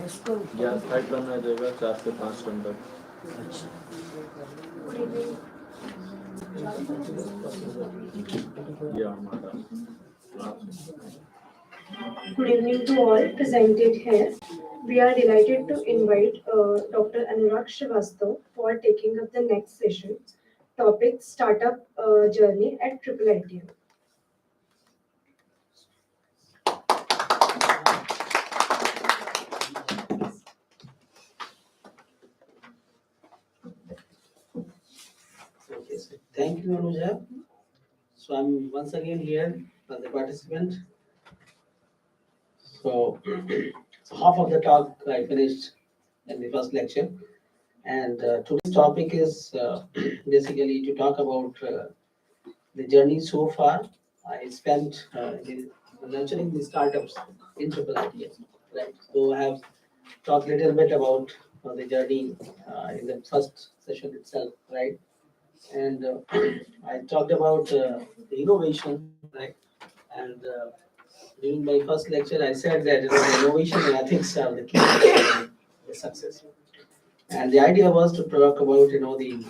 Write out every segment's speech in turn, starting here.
Gas fight करना देगा 4 से 5 टन तक। ये हमारा Good evening to all presented here. We are delighted to invite Dr. Anurag Shrivastava for taking up the next session. Topic Startup Journey at IIITM. Okay, so thank you, Anuja. So I'm once again here as a participant. So, so half of the talk I finished in the first lecture, and today's topic is basically to talk about the journey so far. I spent nurturing the startups in IIITM, right? So I have talked a little bit about the journey in the first session itself, right? And I talked about the innovation, right? And during my first lecture, I said that innovation and ethics are the key to the success. And the idea was to talk about the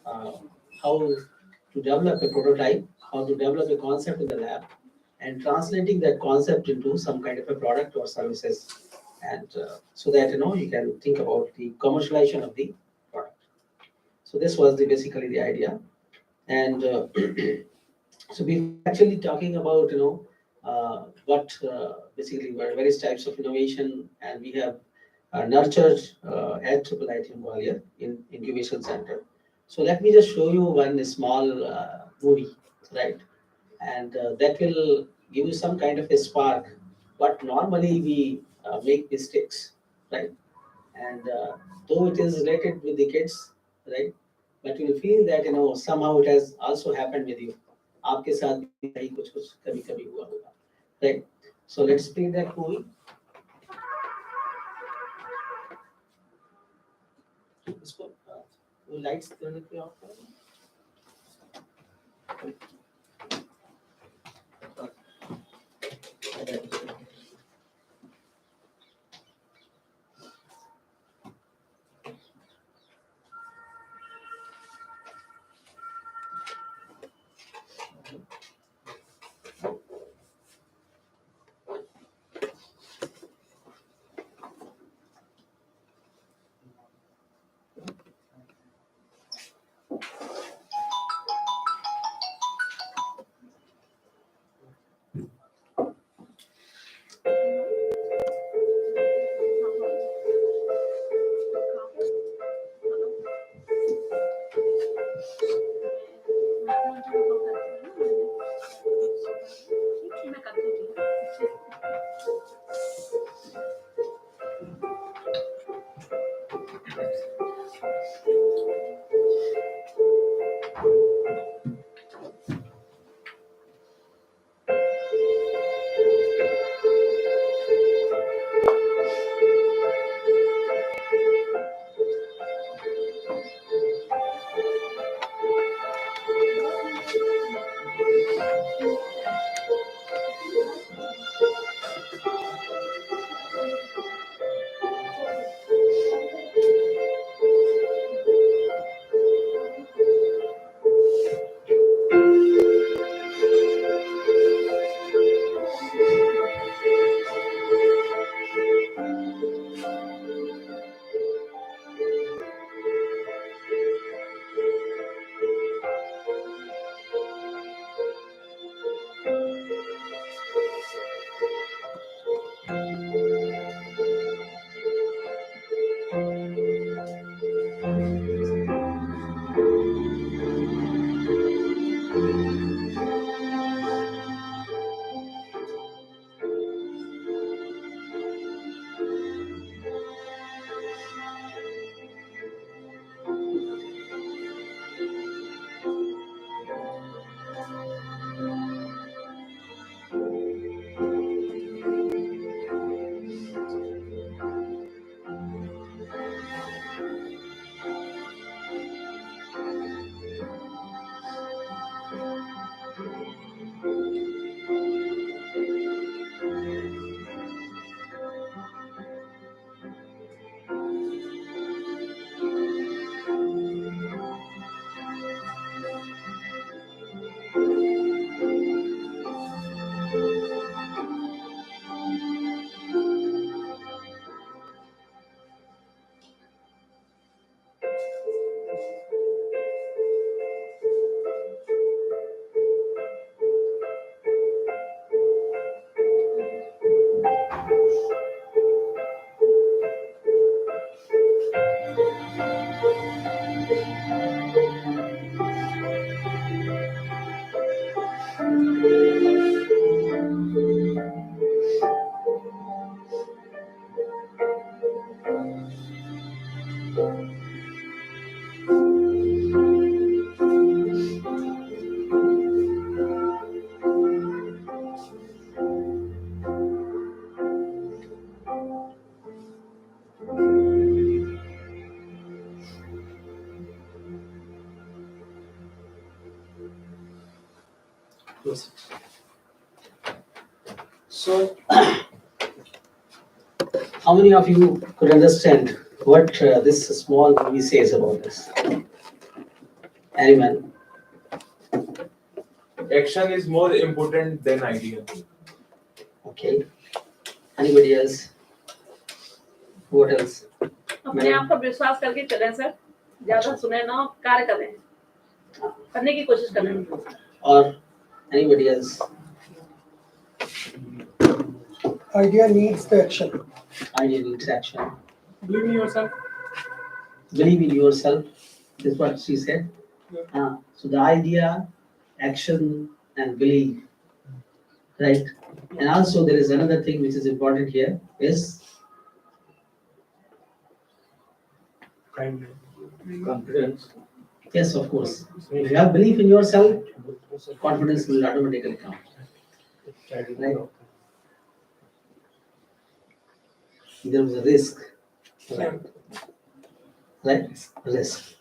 uh, how to develop a prototype, how to develop a concept in the lab, and translating that concept into some kind of a product or services, and so that you can think about the commercialization of the product. So this was basically the idea, and so before actually talking about what basically were various types of innovation, and we have nurtured at IIIT Gwalior in incubation center. So let me just show you one small movie, right? And that will give you some kind of a spark. But normally we make mistakes, right? And though it is related with the kids, right? But you will feel that somehow it has also happened with you. आपके साथ भी कहीं कुछ कुछ कभी कभी हुआ होगा, right? So let's play that movie. इसको वो lights करने पे off करो. Yes. So, how many of you could understand what this small movie says about this? Anyone? Action is more important than idea. Okay. Anybody else? What else? अपने आप पर विश्वास करके चलें सर, ज्यादा सुने ना, कार्य करें, करने की कोशिश करें. Or anybody else? Idea needs the action. Idea needs action. Believe in yourself. Believe in yourself is what she said. So the idea, action, and belief, right? And also there is another thing which is important here is Confidence. yes, of course. If you have belief in yourself, confidence will automatically come. Right? There was a risk. Right? Risk.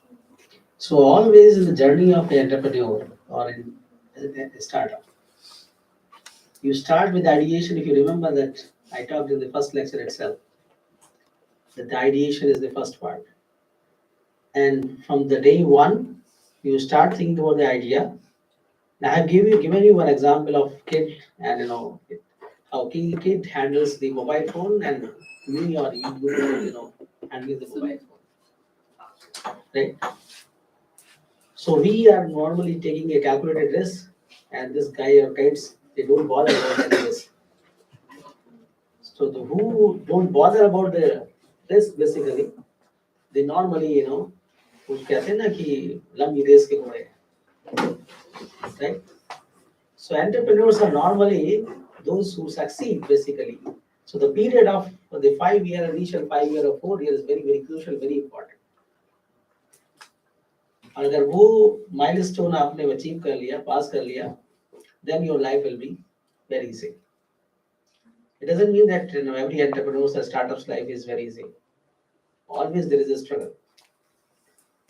So always in the journey of an entrepreneur or in a startup, you start with ideation. If you remember that I talked in the first lecture itself, that the ideation is the first part. And from the day one, you start thinking about the idea. Now I have given you one example of kid and how kid handles the mobile phone and me or you handling the mobile phone. Right? So we are normally taking a calculated risk, and this guy or kids, they don't bother about any risk. So the who don't bother about the risk basically, they normally वो कहते हैं ना कि लंबी race के घोड़े हैं, right? So entrepreneurs are normally those who succeed basically. So the period of the 5 year, initial 5 year or 4 years is very, very crucial, very important. अगर वो milestone आपने achieve कर लिया, pass कर लिया, then your life will be very easy. It doesn't mean that every entrepreneur's or startup's life is very easy. Always there is a struggle.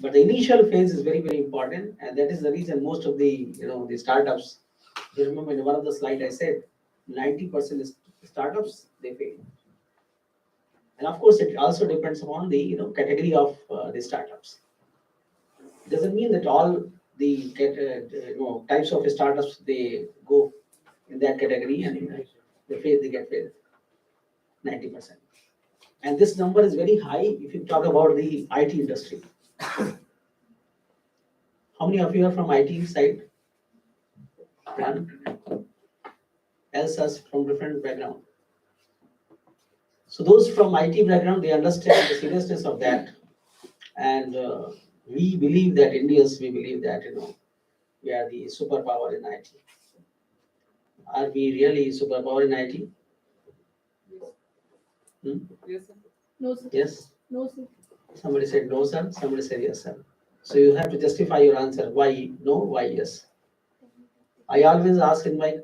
But the initial phase is very, very important, and that is the reason most of the the startups. You remember in one of the slides I said 90% startups they fail. And of course, it also depends upon the category of the startups. It doesn't mean that all the types of startups they go in that category and they fail, they get failed. 90%. And this number is very high if you talk about the IT industry. How many of you are from IT side? One. Else us from different background. So those from IT background, they understand the seriousness of that. And we believe that Indians, we believe that we are the superpower in IT. Are we really superpower in IT? Yes, sir. No, sir. Yes. No, sir. Somebody said no, sir. Somebody said yes, sir. So you have to justify your answer. Why no? Why yes? I always ask in my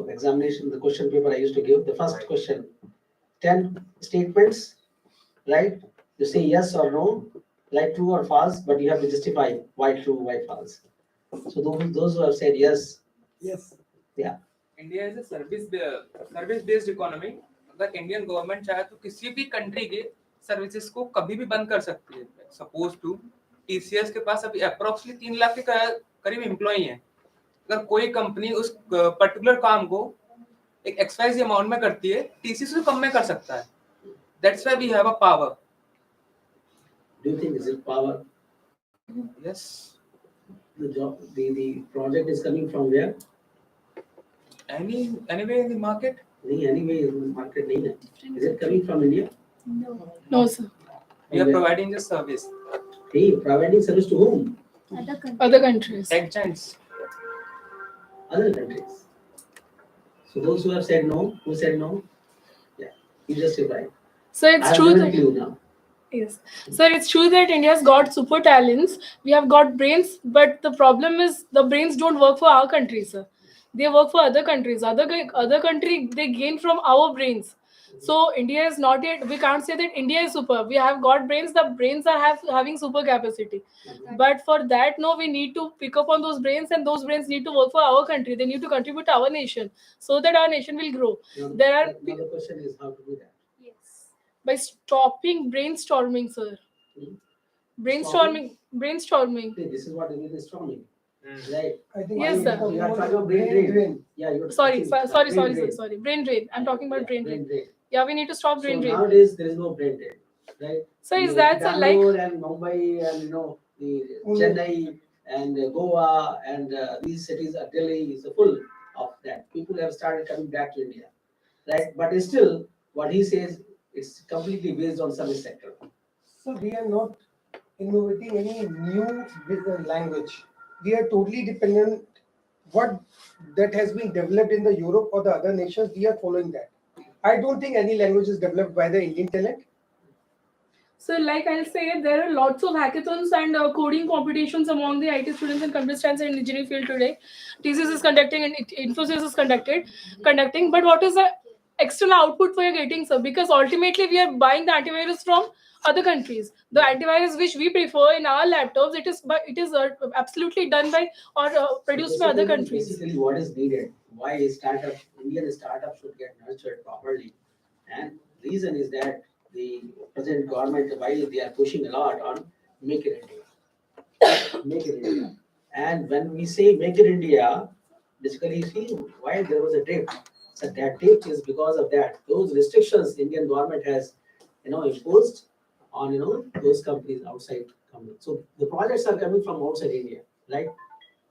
examination, the question paper I used to give, the first question, 10 statements, right? You say yes or no, like true or false, but you have to justify why true, why false. So those who have said yes. Yes. Yeah. India is service based economy. अगर Indian government चाहे तो किसी भी country के services को कभी भी बंद कर सकती है. सपोज टू टीसीएस के पास अभी अप्रोक्सीमेटली 3 लाख के करीब एम्प्लॉई हैं. अगर कोई कंपनी उस पर्टिकुलर काम को एक एक्सवाइज अमाउंट में करती है, टीसीएस से कम में कर सकता है. That's why we have a power. Do you think is it power? Yes. The project is coming from where? Anyway in the market. Anyway, market nahi hai. Is it coming from India? No, sir. We are providing this service. Hey, providing service to whom? Other countries. Tech giants. Other countries. So those who have said no, who said no? Yeah, you justify. So it's I true have given that a clue now. yes, sir, it's true that India's got super talents. We have got brains, but the problem is the brains don't work for our country, sir. They work for other countries. Other country they gain from our brains. So India is not yet. We can't say that India is super. We have got brains. The brains are having super capacity. But for that, no, we need to pick up on those brains, and those brains need to work for our country. They need to contribute to our nation, so that our nation will grow. There are Now the question is how to do that. yes, by stopping brainstorming, sir. Brainstorming. See, this is what it is storming, right? I think Yes, sir. You are talking about brain drain. Yeah, you're Sorry, talking sorry, brain sorry, drain. sir. Sorry, brain drain. I'm talking about brain drain. Yeah, we need to stop brain So drain. nowadays there is no brain drain, right? So is that like Bangalore and Mumbai and the Chennai and Goa and these cities are Delhi is full of that. People have started coming back to India, right? But it's still what he says it's completely based on service sector. So we are not innovating any new business language. We are totally dependent what that has been developed in the Europe or the other nations. We are following that. I don't think any language is developed by the Indian talent. so? Like I'll say, there are lots of hackathons and coding competitions among the IT students in computer science and engineering field today. TCS is conducting and Infosys is conducting. But what is the external output we are getting, sir? Because ultimately we are buying the antivirus from other countries. The antivirus which we prefer in our laptops, it is absolutely done by or produced by other countries. Basically, what is needed? Why Indian startup should get nurtured properly, and reason is that the present government, while they are pushing a lot on make it India, make it India, and when we say make it India, basically see why there was a dip. So that dip is because of that. Those restrictions Indian government has, imposed on those companies outside companies. So the projects are coming from outside India, right?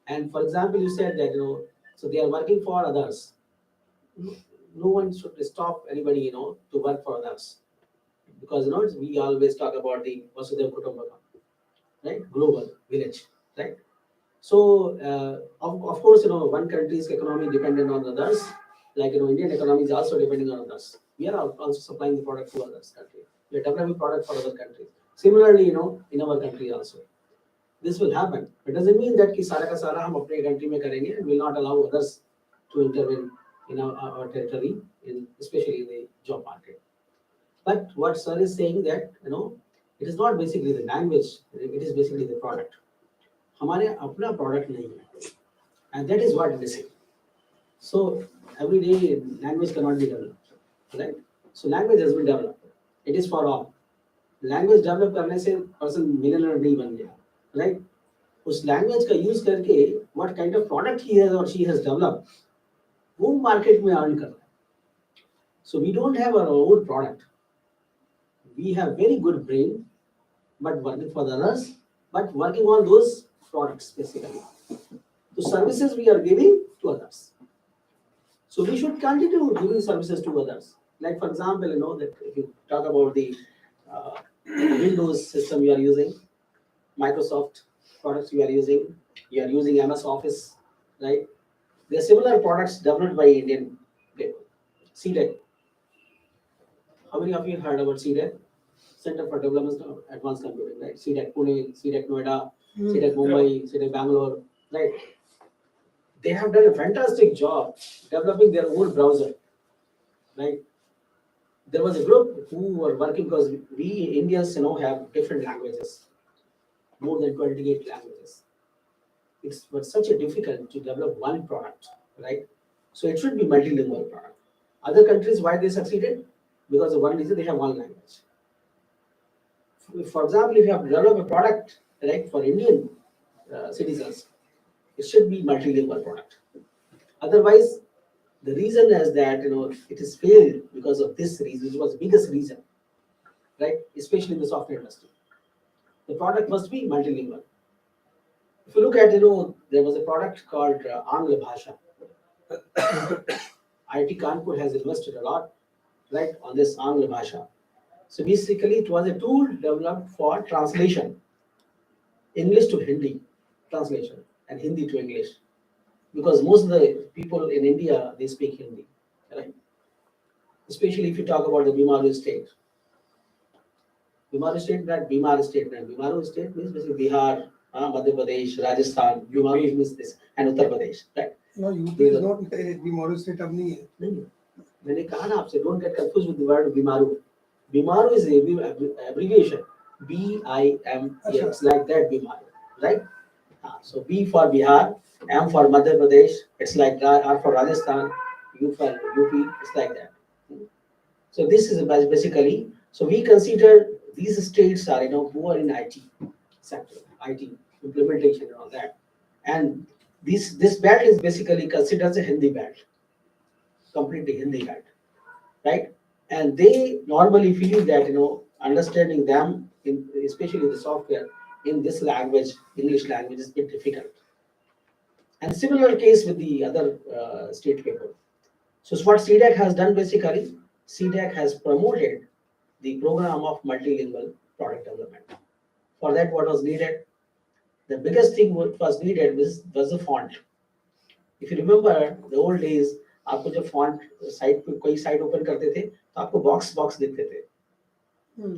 And for example, you said that so they are working for others. No one should stop anybody to work for others because we always talk about the Vasudhaiva Kutumbakam, right? Global village, right? So of course one country's economy dependent on others, like Indian economy is also depending on others. We are also supplying the product to others country. We are developing product for other countries. Similarly, in our country also. This will happen. It doesn't mean that कि सारा का सारा हम अपने country में करेंगे and will not allow others to intervene in our territory, especially in the job market. But what sir is saying that it is not basically the language, it is basically the product. हमारे अपना product नहीं है, and that is what it is saying. So every day language cannot be developed, right? So language has been developed. It is for all. Language develop करने से person millionaire नहीं बन गया. Right? उस लैंग्वेज का use करके what kind of product he has or she has developed, वो market में अर्न कर रहा है. So we don't have our own product. We have very good brain, but working for the others, but working on those products basically. The services we are giving to others. So we should continue giving services to others. Like for example, that if you talk about the Windows system you are using, Microsoft products you are using MS Office, right? There are similar products developed by Indian people. CDEC. How many of you heard about CDEC? Center for Development of Advanced Computing, right? CDEC Pune, CDEC Noida, CDEC Mumbai, CDEC Bangalore, right? They have done a fantastic job developing their own browser, right? There was a group who were working because we Indians, have different languages. More than 28 languages. It's such a difficult to develop one product, right? So it should be multilingual product. Other countries, why they succeeded? Because of one reason, they have one language. For example, if you have to develop a product, right, for Indian citizens, it should be multilingual product. Otherwise, the reason is that it is failed because of this reason. It was the biggest reason, right? Especially in the software industry. The product must be multilingual. If you look at, there was a product called Angla Bhasha. IIT Kanpur has invested a lot, right, on this Angla Bhasha. So basically, it was a tool developed for translation, English to Hindi translation, and Hindi to English, because most of the people in India they speak Hindi, right? Especially if you talk about the Bimaru state. Bimaru state, that Bimar state, and Bimaru state means basically Bihar, Madhya Pradesh, Rajasthan. Bimaru means this, and Uttar Pradesh, right? No, UP is not the moral state of the. मैंने कहा ना आपसे, don't get confused with the word BIMARU. BIMARU is abbreviation. BIM. Yeah, it's like that BIMARU, right? So B for Bihar, M for Madhya Pradesh. It's like R for Rajasthan, U for UP. It's like that. So this is basically. So we consider these states are poor in IT sector, IT implementation and all that, and this belt is basically considered as a Hindi belt, completely Hindi belt, right? And they normally feel that understanding them, especially the software in this language, English language, is a bit difficult. And similar case with the other state paper. So what CDAC has done basically, CDAC has promoted the program of multilingual product development. For that, what was needed? The biggest thing what was needed was the font. If you remember the old days, आपको जब font site पे कोई site open करते थे, तो आपको box दिखते थे.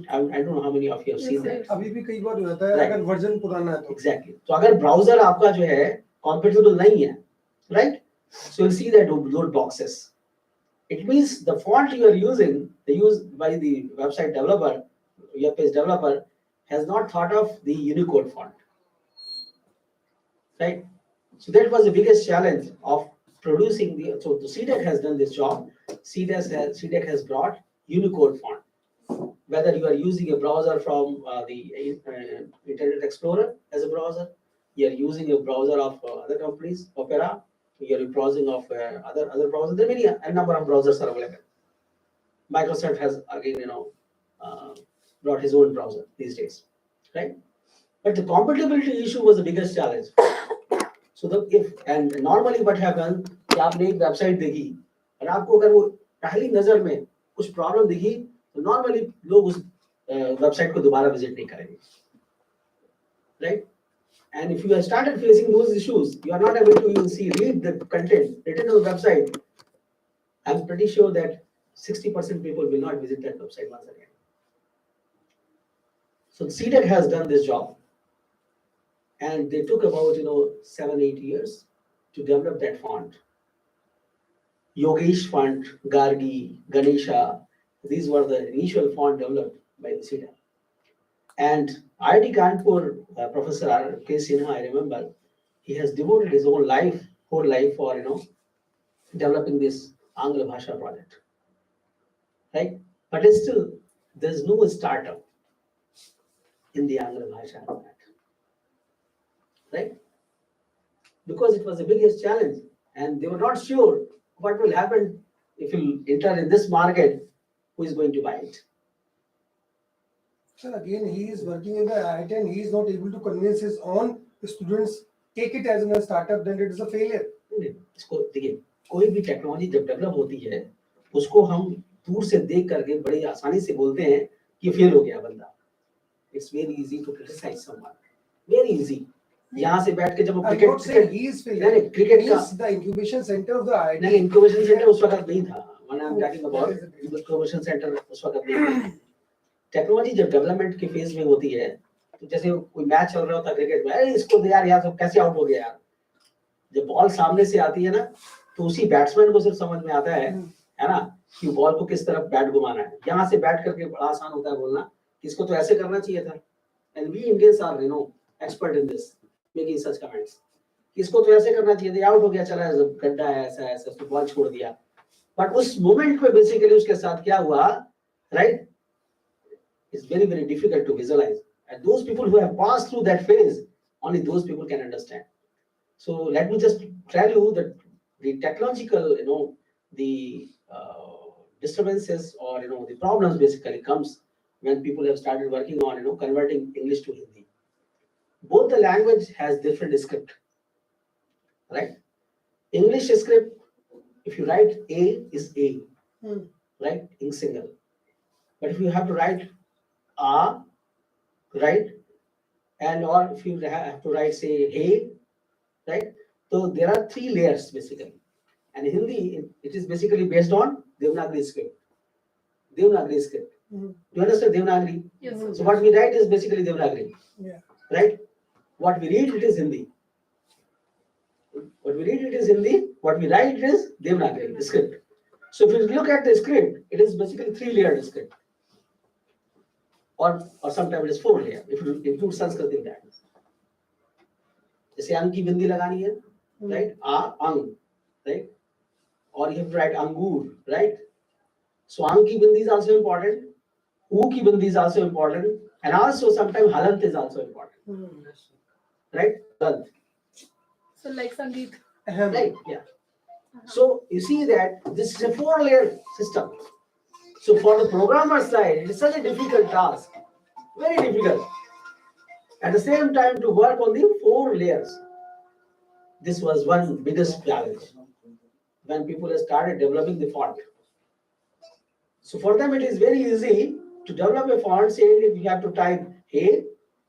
I don't know how many of you have seen that. अभी भी कई बार हो जाता है अगर वर्जन पुराना है तो. Exactly. तो अगर browser आपका जो है compatible नहीं है, right? So you'll see that those boxes. It means the font you are using, used by the website developer, your page developer, has not thought of the Unicode font, right? So that was the biggest challenge of producing the. So the CDEC has done this job. CDEC has brought Unicode font. Whether you are using a browser from the Internet Explorer as a browser, you are using a browser of other companies, Opera, you are browsing of other browsers. There are a number of browsers are available. Microsoft has again brought his own browser these days, right? But the compatibility issue was the biggest challenge. So normally what happens कि आपने एक website देखी और आपको अगर वो पहली नजर में कुछ प्रॉब्लम दिखी तो नॉर्मली लोग उस वेबसाइट को दोबारा विजिट नहीं करेंगे, right? And if you have started facing those issues, you are not able to even read the content written on the website. I'm pretty sure that 60% people will not visit that website once again. So CDEC has done this job, and they took about 7-8 years to develop that font. Yogesh font, Gargi, Ganesha, these were the initial font developed by the CDEC. And IIT Kanpur Professor R.K. Sinha, I remember, he has devoted his whole life for developing this Angla Bhasha project, right? But still, there's no startup in the Angla Bhasha, right? Because it was the biggest challenge, and they were not sure what will happen if you enter in this market. Who is going to buy it? Sir, again, he is working in the IIT and he is not able to convince his own students take it as a startup, then it is a failure. इसको देखिए, कोई भी technology जब develop होती है उसको हम दूर से देख करके बड़ी आसानी से बोलते हैं कि फेल हो गया बंदा. It's very easy to criticize someone. Very easy. यहाँ से बैठ के जब क्रिकेट का the incubation center of the IIT. नहीं, incubation center उस वक्त नहीं था. When I'm talking about incubation center उस वक्त नहीं था. टेक्नोलॉजी जब डेवलपमेंट के फेज में होती है तो जैसे कोई मैच चल रहा होता है क्रिकेट में, अरे इसको दे यार तो कैसे आउट हो गया यार. जब बॉल सामने से आती है ना तो उसी बैट्समैन को सिर्फ समझ में आता है ना, कि बॉल को किस तरफ बैट घुमाना है. यहाँ से बैट करके बड़ा आसान होता है बोलना कि इसको तो ऐसे करना चाहिए था. And we Indians are expert in this, making such comments. इसको तो ऐसे करना चाहिए था, आउट हो गया, चला गड्ढा है, ऐसा तो बॉल छोड़ दिया. बट उस मोमेंट पे बेसिकली उसके साथ क्या हुआ, right? It's very, very difficult to visualize. And those people who have passed through that phase, only those people can understand. So let me just tell you that the technological, the disturbances or, the problems basically comes when people have started working on, converting English to Hindi. Both the language has different script, right? English script, if you write A is A, right? In single. But if you have to write right? And or if you have to write, say, hey, right? So there are 3 layers basically. And Hindi, it is basically based on Devanagari script. Devanagari script. Do you understand Devanagari? Yes. So what we write is basically Devanagari. Yeah. Right? What we read, it is Hindi. What we read, it is Hindi. What we write, it is Devanagari, the script. So if you look at the script, it is basically 3-layered script, or sometimes it is 4-layer if you include Sanskrit in that. जैसे अंग की बिंदी लगानी है, right? Ang, right? Or you have to write angur, right? So ang ki bindi is also important. U ki bindi is also important, and also sometimes halant is also important, right? Halant. So like Sangeet. Right? Yeah. So you see that this is a 4-layer system. So for the programmer side, it is such a difficult task, very difficult. At the same time, to work on the 4 layers. This was one biggest challenge when people started developing the font. So for them, it is very easy to develop a font. Say if you have to type hey,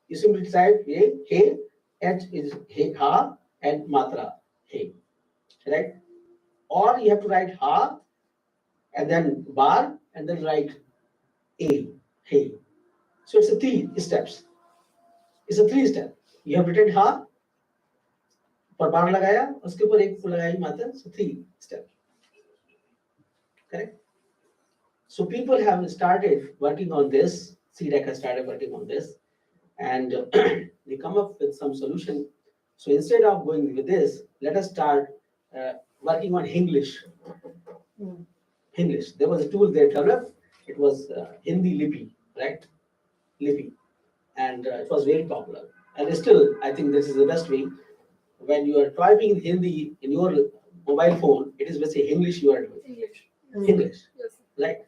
you simply type hey, H is hey, ha, and matra hey, right? Or you have to write ha, and then bar, and then write a hey. So it's a 3 steps. It's a 3 step. You have written ha, पर बार लगाया, उसके ऊपर एक लगाई मात्रा, so 3 steps. Correct? So people have started working on this. CDEC has started working on this, and they come up with some solution. So instead of going with this, let us start working on English. English. There was a tool they developed. It was Hindi Lipi, right? Lipi, and it was very popular. And still, I think this is the best way. When you are typing Hindi in your mobile phone, it is basically English you are doing. English. Yes. Right?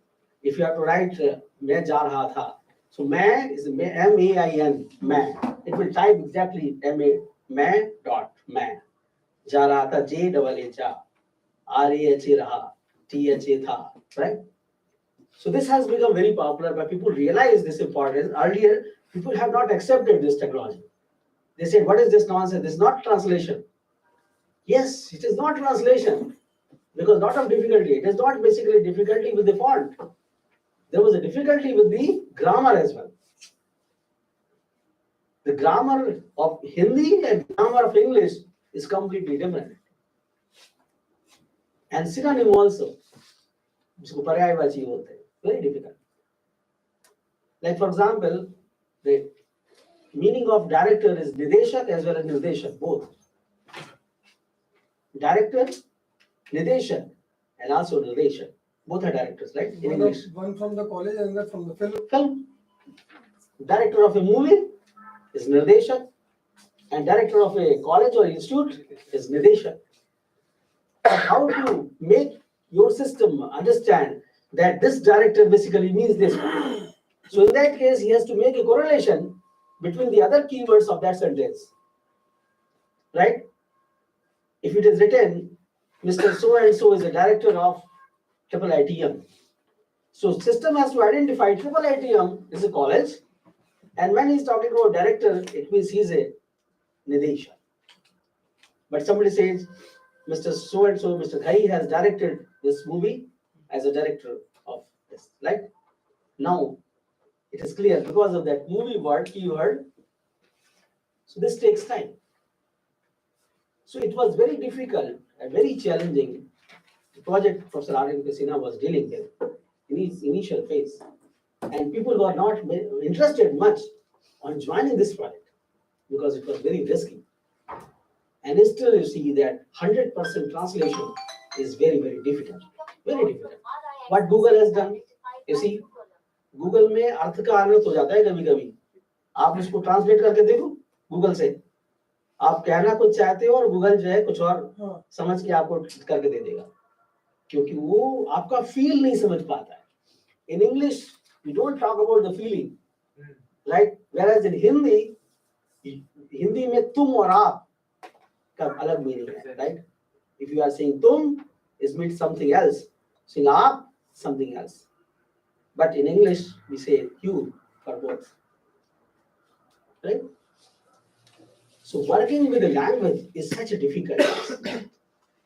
If you have to write मैं जा रहा था, so मैं is M-A-I-N, मैं. It will type exactly M-A, मैं dot, मैं. जा रहा था, J-A-A-H-A, R-A-H-A रहा, T-H-A था, right? So this has become very popular, but people realize this importance. Earlier, people have not accepted this technology. They said, what is this nonsense? This is not translation. Yes, it is not translation. Because lot of difficulty. It is not basically difficulty with the font. There was a difficulty with the grammar as well. The grammar of Hindi and grammar of English is completely different. And synonym also. जिसको पर्यायवाची बोलते हैं. Very difficult. Like for example, the meaning of director is nideshak as well as nirdeshak, both. Director, nideshak, and also nirdeshak. Both are directors, right? In English. One from the college and another from the film. Film. Director of a movie is nirdeshak, and director of a college or institute is nideshak. How to make your system understand that this director basically means this one. So in that case, he has to make a correlation between the other keywords of that sentence, right? If it is written, Mr. So-and-so is a director of IIITM. So system has to identify IIITM is a college, and when he's talking about director, it means he's a Nidesha. But somebody says, Mr. So-and-so, Mr. Ghai has directed this movie as a director of this, right? Now, it is clear because of that movie word, keyword. So this takes time. So it was very difficult and very challenging. The project Professor R.N. Pesina was dealing with in its initial phase. And people were not interested much on joining this project because it was very risky. And still you see that 100% translation is very, very difficult. Very difficult. What Google has done, you see, Google में अर्थ का अनर्थ हो जाता है कभी-कभी. आप उसको translate करके देखो गूगल से. आप कहना कुछ चाहते हो और गूगल जो है कुछ और समझ के आपको करके दे देगा. क्योंकि वो आपका फील नहीं समझ पाता है. In English, we don't talk about the feeling, right? Whereas in Hindi में तुम और आप का अलग मीनिंग है, right? If you are saying तुम, it means something else. Saying आप, something else. But in English, we say you for both, right? So working with the language is such a difficult task.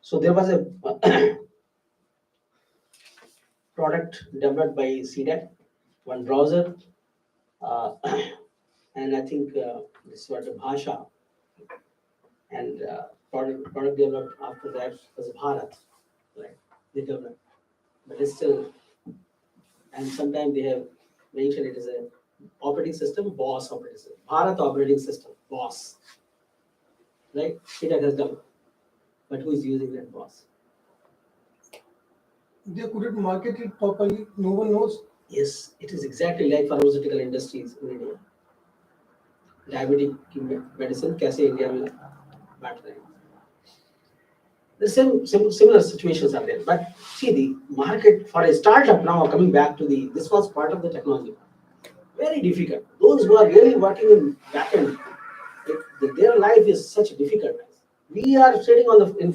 So there was a product developed by CDEC, one browser, and I think this was the Bhasha, and product developed after that was Bharat, right? They developed but it's still, and sometimes they have mentioned it as a operating system, BOSS operating system, Bharat operating system, BOSS, right? It has done, but who is using that BOSS? They couldn't market it properly. No one knows. Yes, it is exactly like pharmaceutical industries in India. Diabetic medicine कैसे India में बांट रहे हैं? The similar situations are there, but see the market for a startup now coming back to this was part of the technology. Very difficult. Those who are really working in back end, their life is such difficult. We are sitting on in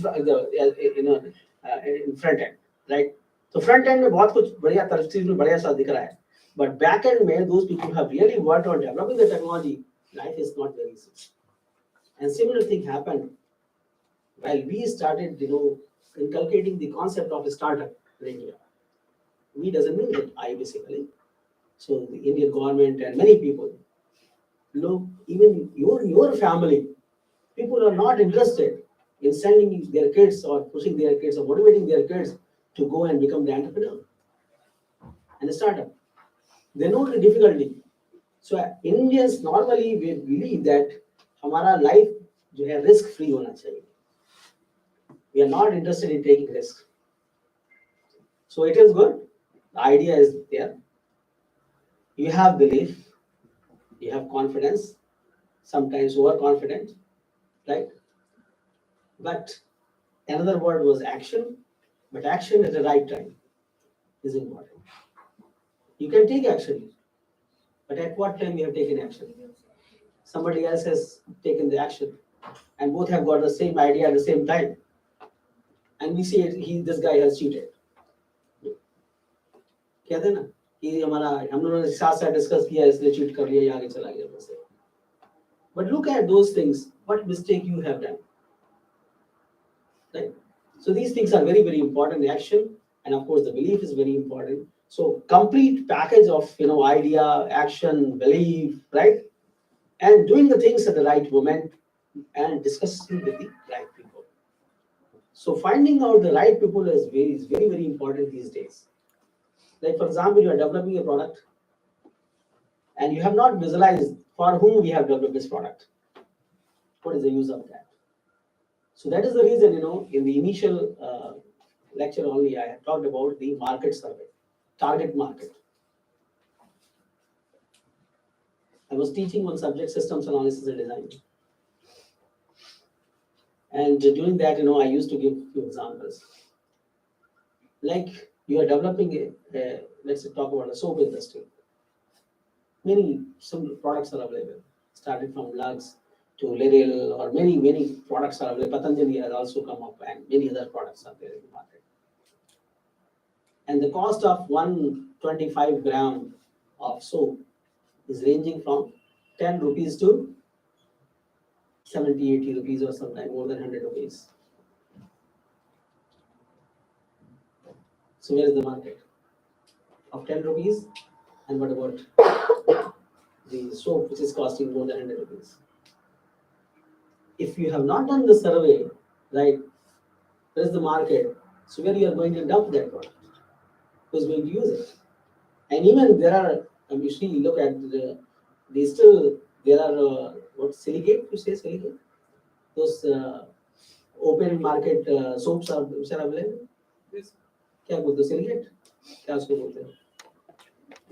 front end, right? So front end में बहुत कुछ बढ़िया तरक्की में बढ़िया सा दिख रहा है, but back end में those people who have really worked on developing the technology, life is not very easy. And similar thing happened while we started, inculcating the concept of a startup in India. We doesn't mean that I basically. So the Indian government and many people, even your family, people are not interested in sending their kids or pushing their kids or motivating their kids to go and become the entrepreneur and a startup. They know the difficulty. So Indians normally we believe that हमारा life जो है risk free होना चाहिए. We are not interested in taking risk. So it is good. The idea is there. You have belief, you have confidence, sometimes overconfident, right? But another word was action, but action at the right time is important. You can take action, but at what time you have taken action? Somebody else has taken the action, and both have got the same idea at the same time. And we see it, this guy has cheated. कहते हैं ना कि हम लोगों ने साथ साथ discuss किया इसलिए चीट कर लिया या आगे चला गया बस. But look at those things, what mistake you have done, right? So these things are very, very important in action, and of course the belief is very important. So complete package of idea, action, belief, right? And doing the things at the right moment and discussing with the right people. So finding out the right people is very, very important these days. Like for example, you are developing a product and you have not visualized for whom we have developed this product. What is the use of that? So that is the reason, in the initial lecture only, I have talked about the market survey, target market. I was teaching one subject, systems analysis and design. And during that, I used to give few examples. Like you are developing let's talk about the soap industry. Some products are available, started from Lux to L'Oreal, or many products are available. Patanjali has also come up, and many other products are there in the market. And the cost of 125 gram of soap is ranging from 10 rupees to 70, 80 rupees, or sometimes more than 100 rupees. So where is the market? Of 10 rupees, and what about the soap which is costing more than 100 rupees? If you have not done the survey, right, where is the market? So where you are going to dump that product? Who is going to use it? And even there are, you see, look at there are what silicate? You say silicate? Those open market soaps are available. Yes. क्या बोलते हो silicate? क्या उसको बोलते हो?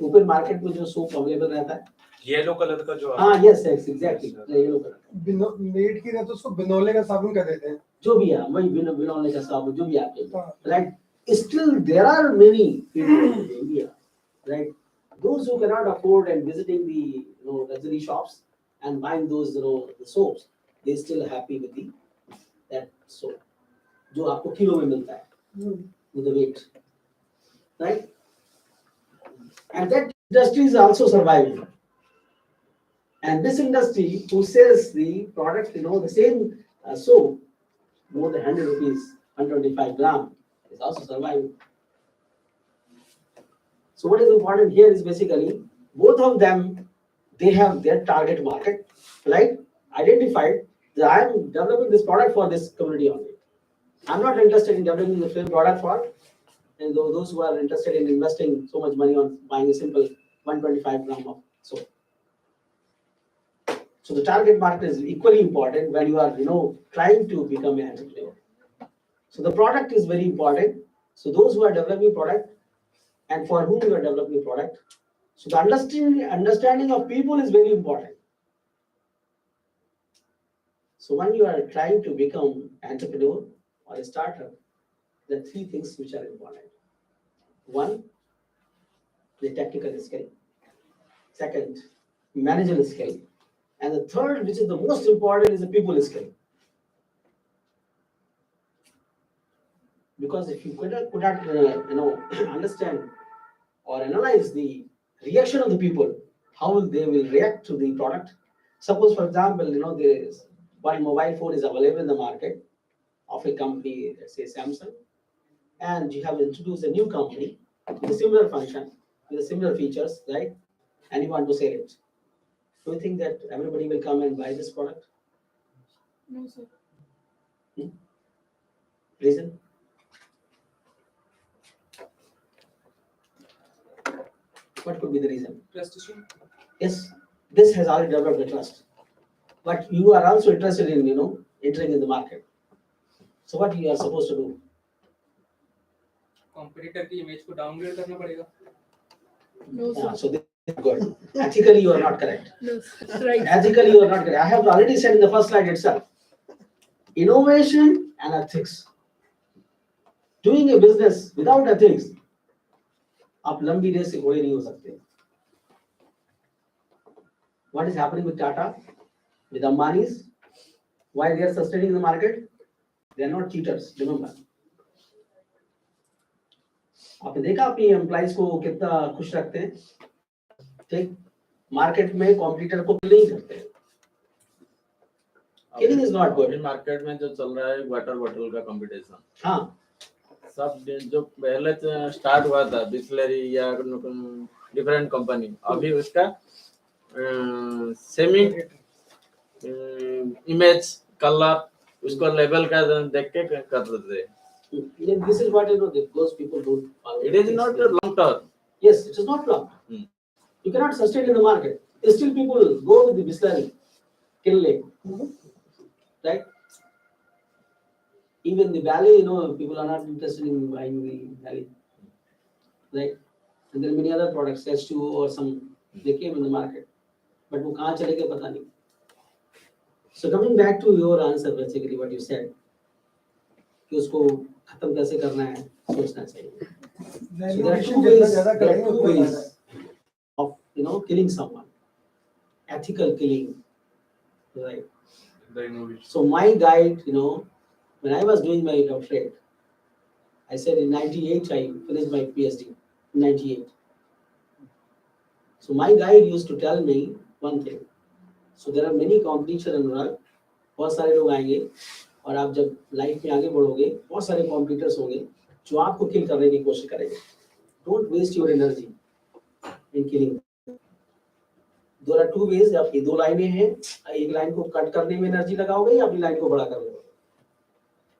Open market में जो soap available रहता है, येलो कलर का जो हाँ yes exactly yellow colour. Made की ना तो उसको बिनोले का साबुन कर देते हैं. जो भी है वही बिनोले का साबुन जो भी आपके, right? Still there are many people in India, right? Those who cannot afford and visiting the luxury shops and buying those the soaps, they still happy with that soap जो आपको किलो में मिलता है with the weight, right? And that industry is also surviving. And this industry who sells the product, the same soap, more than 100 rupees, 125 gram, is also surviving. So what is important here is basically both of them, they have their target market, right? Identified that I am developing this product for this community only. I'm not interested in developing the same product for and those who are interested in investing so much money on buying a simple 125 gram of soap. So the target market is equally important when you are, trying to become an entrepreneur. So the product is very important. So those who are developing product and for whom you are developing product. So the understanding of people is very important. So when you are trying to become entrepreneur or a startup, there are three things which are important. One, the technical skill. Second, managerial skill. And the third, which is the most important, is the people skill. Because if you could not understand or analyze the reaction of the people, how they will react to the product. Suppose, for example, there is one mobile phone is available in the market of a company, let's say Samsung, and you have introduced a new company with a similar function, with a similar features, right? And you want to sell it. Do you think that everybody will come and buy this product? No, sir. Reason? What could be the reason? Trust issue. Yes, this has already developed the trust. But you are also interested in, entering in the market. So what you are supposed to do? Competitor की image को downgrade करना पड़ेगा. No, sir. So this is good. Ethically, you are not correct. No, sir. Right. Ethically, you are not correct. I have already said in the first slide itself. Innovation and ethics. Doing a business without ethics, आप लंबी race से घोड़े नहीं हो सकते. What is happening with Tata, with Ambani's? Why they are sustaining in the market? They are not cheaters. Remember. आपने देखा अपनी एम्प्लॉइज को कितना खुश रखते हैं, ठीक? मार्केट में कॉम्पिटिटर को किल नहीं करते. Killing is not good. Market में जो चल रहा है वाटर बॉटल का कंपटीशन. हाँ. सब जो पहले स्टार्ट हुआ था बिस्लरी या डिफरेंट कंपनी, अभी उसका सेमी इमेज कलर उसको लेवल का देख के कर रहे थे. This is what those people don't follow. It is not a long term. Yes, it is not long. You cannot sustain in the market. Still people go with the Bisleri, kill it. Right? Even the Valley, people are not interested in buying the Valley. Right? And there are many other products, S2 or some, they came in the market. But वो कहाँ चले गए पता नहीं. So coming back to your answer, basically what you said, कि उसको खत्म कैसे करना है सोचना चाहिए. So there are two ways of killing someone. Ethical killing, right? The innovation. So my guide, when I was doing my doctorate, I said in 98 I finished my PhD. In 98. So my guide used to tell me one thing. So there are many competition in Anurag. बहुत सारे लोग आएंगे और आप जब life में आगे बढ़ोगे बहुत सारे कॉम्पिटिटर्स होंगे जो आपको किल करने की कोशिश करेंगे. Don't waste your energy in killing. There are two ways. आप ये दो लाइनें हैं, एक लाइन को कट करने में एनर्जी लगाओगे या अपनी लाइन को बड़ा कर लोगे.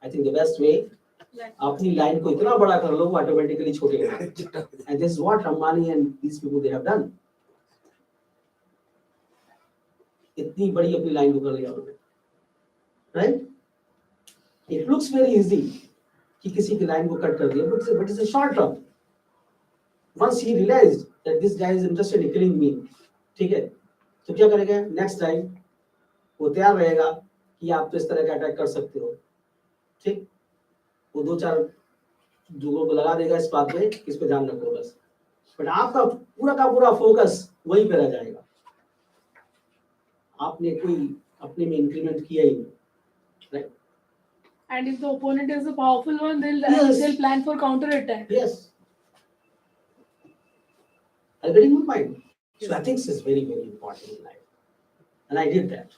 I think the best way, अपनी लाइन को इतना बड़ा कर लो वो ऑटोमेटिकली छोटे हो जाए. And this is what Ambani and these people they have done. इतनी बड़ी अपनी लाइन को कर लिया उन्होंने. Right? It looks very easy कि किसी की लाइन को कट कर दिया, but it's a short term. Once he realized that this guy is interested in killing me, ठीक है, तो क्या करेगा? Next time वो तैयार रहेगा कि आप तो इस तरह का अटैक कर सकते हो, ठीक? वो दो चार जुगों को लगा देगा इस बात में कि इस पे ध्यान रखो बस. बट आपका पूरा का पूरा फोकस वहीं पे रह जाएगा. आपने कोई अपने में इंक्रीमेंट किया ही नहीं. Right? And if the opponent is a powerful one, Yes. they'll plan for counter attack. Yes. Are you getting my point? So ethics is very, very important in life. And I did that.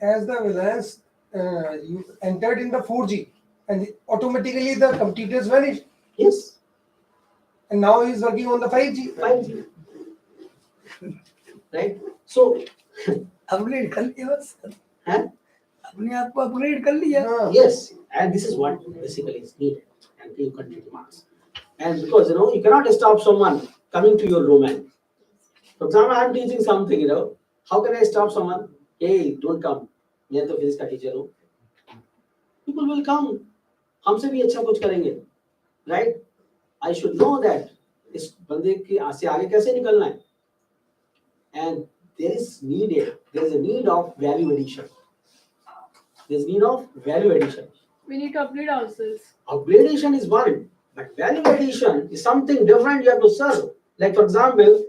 As the Reliance, you entered in the 4G and automatically the competitors vanished. Yes. And now he's working on the 5G. 5G. Right? So, upgrade कर लिया बस. huh? अपने आप को upgrade कर लिया. हाँ. Yes. And this is what basically is needed. And you continue to marks. And because you cannot stop someone coming to your domain. For example, I'm teaching something, how can I stop someone? Hey, don't come. मैं तो physics का teacher हूँ. People will come. हमसे भी अच्छा कुछ करेंगे, right? I should know that इस बंदे के से आगे कैसे निकलना है. And there is a need of value addition. There is need of value addition. We need to upgrade ourselves. Upgradation is one, but value addition is something different you have to serve. Like for example,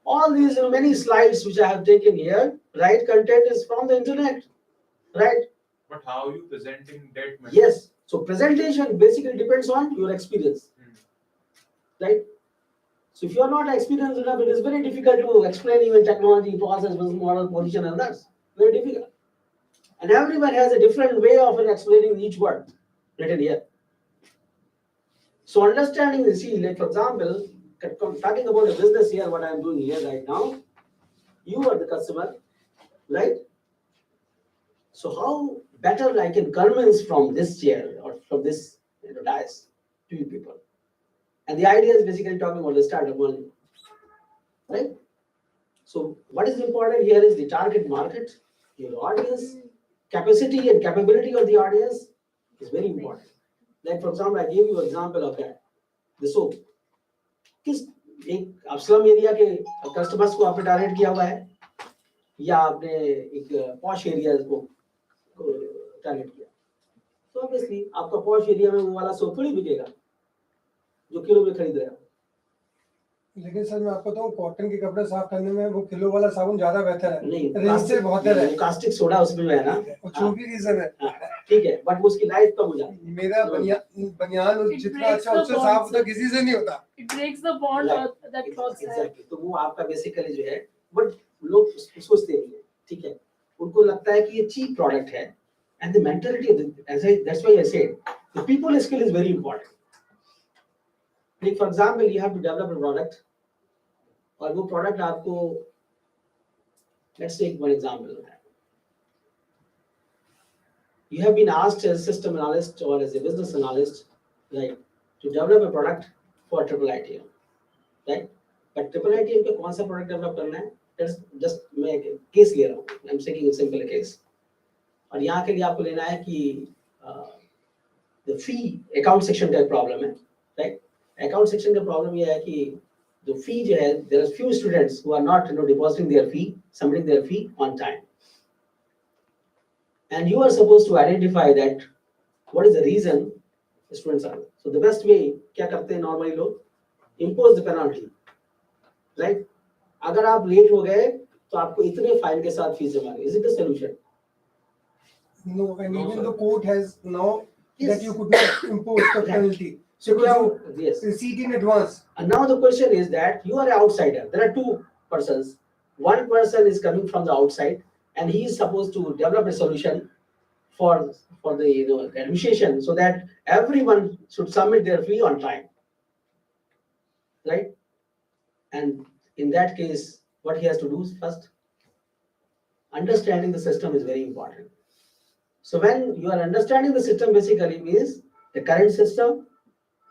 all these many slides which I have taken here, right? Content is from the internet, right? But how are you presenting that message? Yes. So presentation basically depends on your experience, right? So if you are not experienced enough, it is very difficult to explain even technology, process, business model, position, and that's very difficult. And everyone has a different way of explaining each word written here. So understanding the like for example, talking about a business here, what I am doing here right now, you are the customer, right? So how better I can convince from this chair or from this dais to you people? And the idea is basically talking about the startup only, right? So what is important here is the target market, your audience, capacity and capability of the audience is very important. Like for example, I gave you an example of that. The soap. किस एक slum area के customers को आपने target किया हुआ है या आपने एक पॉश एरिया को टारगेट किया, तो ऑब्वियसली आपका पॉश एरिया में वो वाला सोप थोड़ी बिकेगा जो किलो में खरीद रहे हो. लेकिन सर मैं आपको बताऊं, कॉटन के कपड़े साफ करने में वो किलो वाला साबुन ज्यादा बेहतर है. नहीं, रेंज से बहुत है. कास्टिक सोडा उसमें है ना, जो भी रीजन है, ठीक है, बट उसकी लाइफ कम हो जाती है. मेरा बनियान जितना अच्छा उससे साफ होता किसी से नहीं होता. It breaks the bond that clothes have. Exactly. तो वो आपका बेसिकली जो है, बट लोग सोचते नहीं है, ठीक है, उनको लगता है कि ये चीप प्रोडक्ट है. And the mentality, that's why I said, the people skill is very important. Like for example, you have to develop a product, और वो product आपको, let's take one example. You have been asked as a system analyst or as a business analyst, right, to develop a product for IIITM, right? But IIITM का कौन सा product develop करना है? That's just मैं case ले रहा हूँ. I'm taking a simple case. और यहाँ के लिए आपको लेना है कि the fee account section का problem है, right? Account section का problem ये है कि the fee जो है, there are few students who are not depositing their fee, submitting their fee on time, and you are supposed to identify that what is the reason the students are. So the best way क्या करते हैं normally लोग, impose the penalty, right? अगर आप late हो गए तो आपको इतने fine के साथ fees जमा. Is it the solution? No, and even the court has now Yes. that you could not impose the penalty. So Because yes. you receipt in advance. And now the question is that you are an outsider. There are two persons. One person is coming from the outside, and he is supposed to develop a solution for the administration, so that everyone should submit their fee on time, right? And in that case, what he has to do is first, understanding the system is very important. So when you are understanding the system, basically means the current system,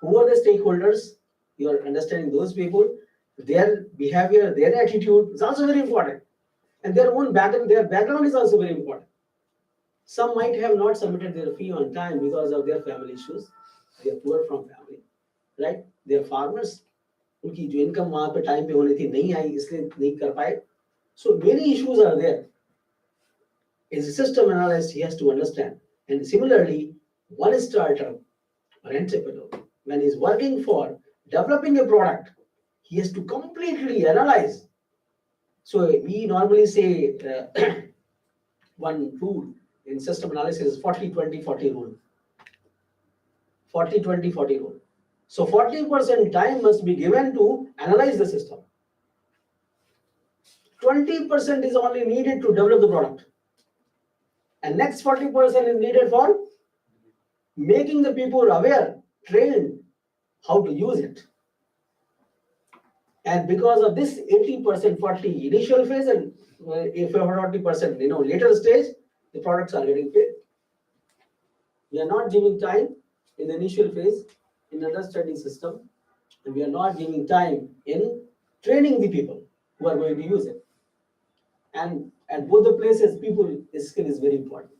who are the stakeholders, you are understanding those people, their behavior, their attitude is also very important. And their own background, their background is also very important. Some might have not submitted their fee on time because of their family issues. They are poor from family, right? They are farmers. उनकी जो income वहाँ पे time पे होनी थी नहीं आई, इसलिए नहीं कर पाए. So many issues are there. As a system analyst, he has to understand. And similarly, one startup or entrepreneur, when he's working for developing a product, he has to completely analyze. So we normally say one rule in system analysis is 40-20-40 rule. 40-20-40 rule. So 40% time must be given to analyze the system. 20% is only needed to develop the product. And next 40% is needed for making the people aware, trained how to use it. And because of this 80% 40 initial phase and if 40% later stage, the products are getting paid. We are not giving time in the initial phase in understanding system, and we are not giving time in training the people who are going to use it. And at both the places, people skill is very important.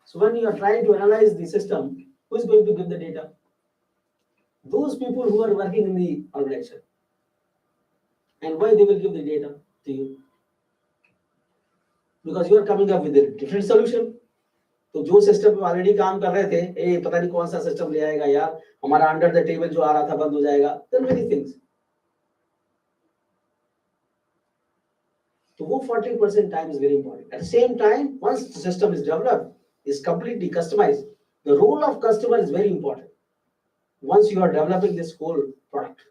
So when you are trying to analyze the system, who is going to give the data? Those people who are working in the organization. And why they will give the data to you? Because you are coming up with a different solution. तो जो system में already काम कर रहे थे, ए पता नहीं कौन सा सिस्टम ले आएगा यार, हमारा अंडर द टेबल जो आ रहा था बंद हो जाएगा, then many things. तो वो 40% time is very important. At the same time, once the system is developed, is completely customized, the role of customer is very important. Once you are developing this whole product.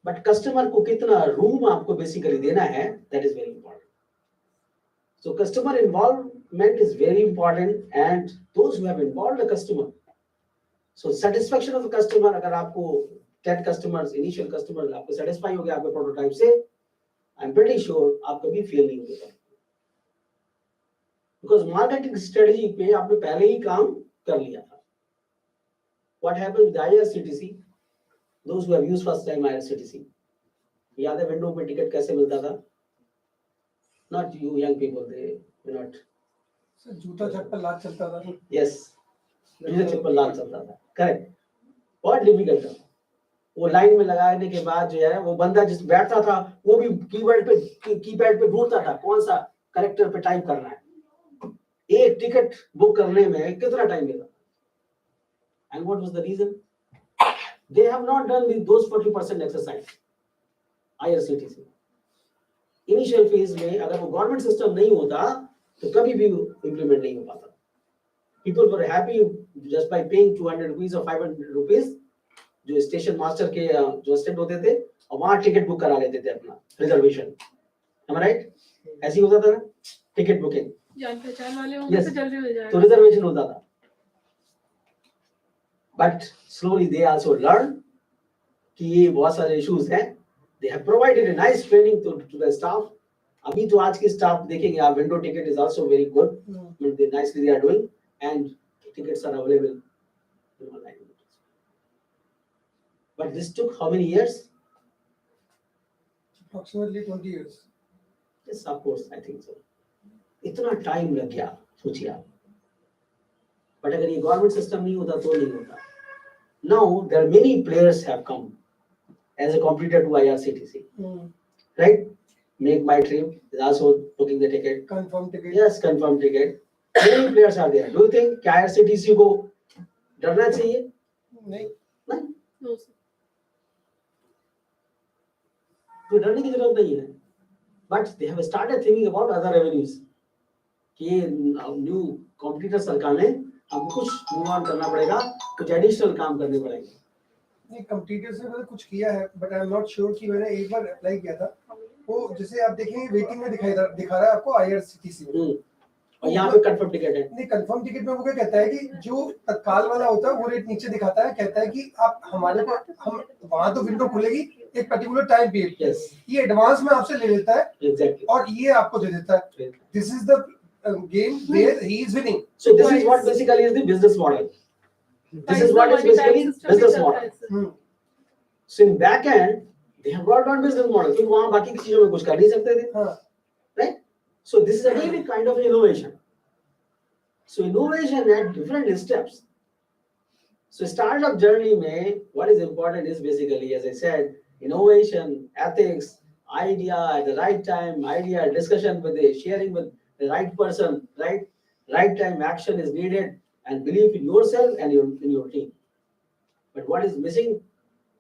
But customer को कितना room आपको basically देना है, that is very important. So customer involvement is very important, and those who have involved the customer. So satisfaction of the customer, अगर आपको 10 customers, initial customers आपको satisfy हो गया आपके prototype से, I'm pretty sure आप कभी fail नहीं होगा. Because marketing strategy पे आपने पहले ही काम कर लिया था. What happened with IRCTC? Those who have used first time IRCTC, याद है विंडो पे टिकट कैसे मिलता था? Not you young people, they do not. Sir जूता चप्पल लाद चलता था. Yes, जूता चप्पल लाद चलता था. Correct. बहुत difficult था. वो लाइन में लगाने के बाद जो है वो बंदा जिस बैठता था वो भी कीपैड पे ढूंढता था कौन सा करेक्टर पे टाइप करना है. एक टिकट बुक करने में कितना टाइम लेगा? And what was the reason? They have not done those 40% exercise. IRCTC. Initial phase में अगर वो गवर्नमेंट सिस्टम नहीं होता तो कभी भी इम्प्लीमेंट नहीं हो पाता. People were happy just by paying 200 rupees or 500 rupees जो स्टेशन मास्टर के जो असिस्टेंट होते थे और वहां टिकट बुक करा लेते थे अपना रिजर्वेशन. Am I right? ऐसी होता था ना टिकट बुकिंग. जान पहचान वाले होंगे तो जल्दी हो जाएगा. तो रिजर्वेशन होता था. But slowly they also learned कि ये बहुत सारे issues हैं. They have provided a nice training to the staff. अभी तो आज की staff देखेंगे आप window ticket is also very good. They nicely they are doing and tickets are available in online. But this took how many years? Approximately 20 years. Yes, of course, I think so. इतना time लग गया सोचिए आप. But अगर ये government system नहीं होता तो नहीं होता. Now there are many players have come as a competitor to IRCTC. Right? Make My Trip is also booking the ticket. Confirm ticket. Yes, confirm ticket. Many players are there. Do you think कि IRCTC को डरना चाहिए? नहीं. नहीं. No, sir. तो डरने की जरूरत नहीं है. But they have started thinking about other revenues. कि new competitors सरकार ने हमको कुछ move on करना पड़ेगा, कुछ additional काम करने पड़ेंगे. नहीं कंप्यूटर से मैंने कुछ किया है but I am not sure कि मैंने एक बार अप्लाई किया था. वो जैसे आप देखेंगे वेटिंग में दिखा रहा है आपको IRCTC में. और यहाँ पे कंफर्म टिकट है. नहीं कंफर्म टिकट में वो क्या कहता है कि जो तत्काल वाला होता है वो रेट नीचे दिखाता है. कहता है कि आप हमारे को हम वहां तो विंडो खुलेगी एक पर्टिकुलर टाइम पीरियड. Yes. ये एडवांस में आपसे ले लेता है. Exactly. और ये आपको दे देता है. This is the game where he is winning. So this is what basically is the business model. This is what is basically business model. So in back end, they have brought on business model. क्योंकि वहाँ बाकी की चीजों में कुछ कर नहीं सकते थे. Right? So this is again a kind of innovation. So innovation at different steps. So startup journey में what is important is basically, as I said, innovation, ethics, idea at the right time, idea discussion with the sharing with the right person, right time action is needed, and believe in yourself and in your team. But what is missing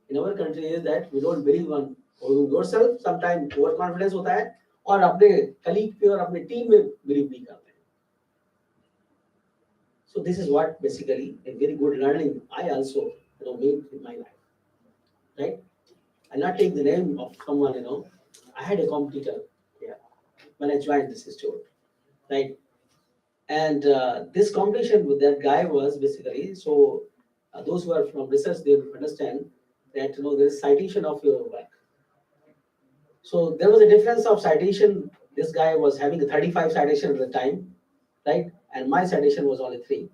in our country is that we don't believe on yourself. Sometimes overconfidence होता है और अपने colleague पे और अपने team में believe नहीं करते. So this is what basically a very good learning I also made in my life. Right? I'll not take the name of someone. I had a competitor when I joined this institute. Right, and this competition with that guy was basically so. Those who are from research, they understand that there is citation of your work. So there was a difference of citation. This guy was having a 35 citation at the time, right? And my citation was only 3.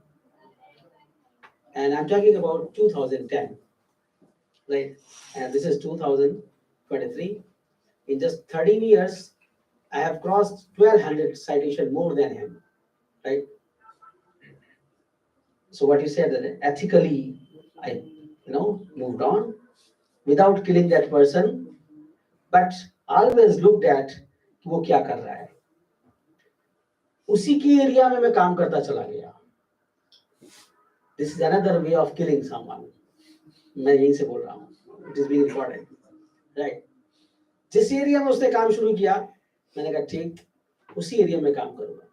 And I'm talking about 2010, right? And this is 2023. In just 13 years, I have crossed 1200 citation more than him, right? So what you said that ethically, I moved on without killing that person, but always looked at कि वो क्या कर रहा है. उसी की area में मैं काम करता चला गया. This is another way of killing someone. मैं यहीं से बोल रहा हूँ. It is being recorded, right? जिस एरिया में उसने काम शुरू किया, मैंने कहा ठीक, उसी एरिया में काम करूँगा.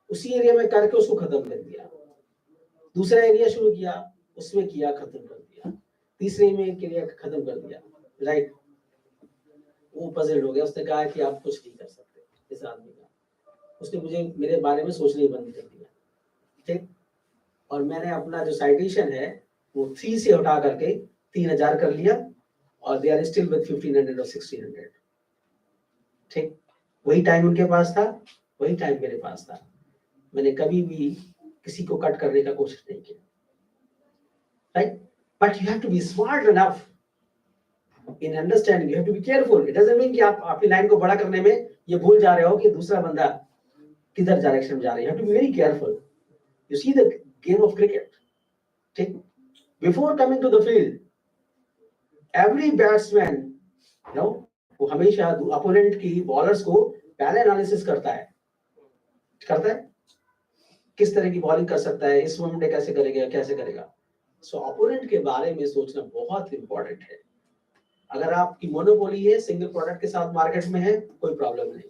उसी एरिया में करके उसको खत्म कर दिया. दूसरा एरिया शुरू किया, उसमें किया, खत्म कर दिया. तीसरे में एरिया खत्म कर दिया, राइट? वो पजल्ड हो गया. उसने कहा कि आप कुछ नहीं कर सकते इस आदमी का. उसने मुझे मेरे बारे में सोचना ही बंद कर दिया, ठीक? और मैंने अपना जो साइटेशन है वो 3 से हटा करके 3000 कर लिया, और दे आर स्टिल विद 1500 और 1600, ठीक? वही टाइम उनके पास था, वही टाइम मेरे पास था. मैंने कभी भी किसी को कट करने का कोशिश नहीं किया, right? But you have to be smart enough in understanding. You have to be careful. It doesn't mean कि आप अपनी लाइन को बड़ा करने में ये भूल जा रहे हो कि दूसरा बंदा किधर डायरेक्शन में जा रहा है. You have to be very careful. You see the game of cricket, ठीक? Before coming to the field, every batsman वो हमेशा अपोनेंट की बॉलर्स को पहले एनालिसिस करता है किस तरह की बॉलिंग कर सकता है, इस मोमेंट में कैसे करेगा. सो अपोनेंट के बारे में सोचना बहुत इंपॉर्टेंट है. अगर आपकी मोनोपोली है, सिंगल प्रोडक्ट के साथ मार्केट में है, कोई प्रॉब्लम नहीं.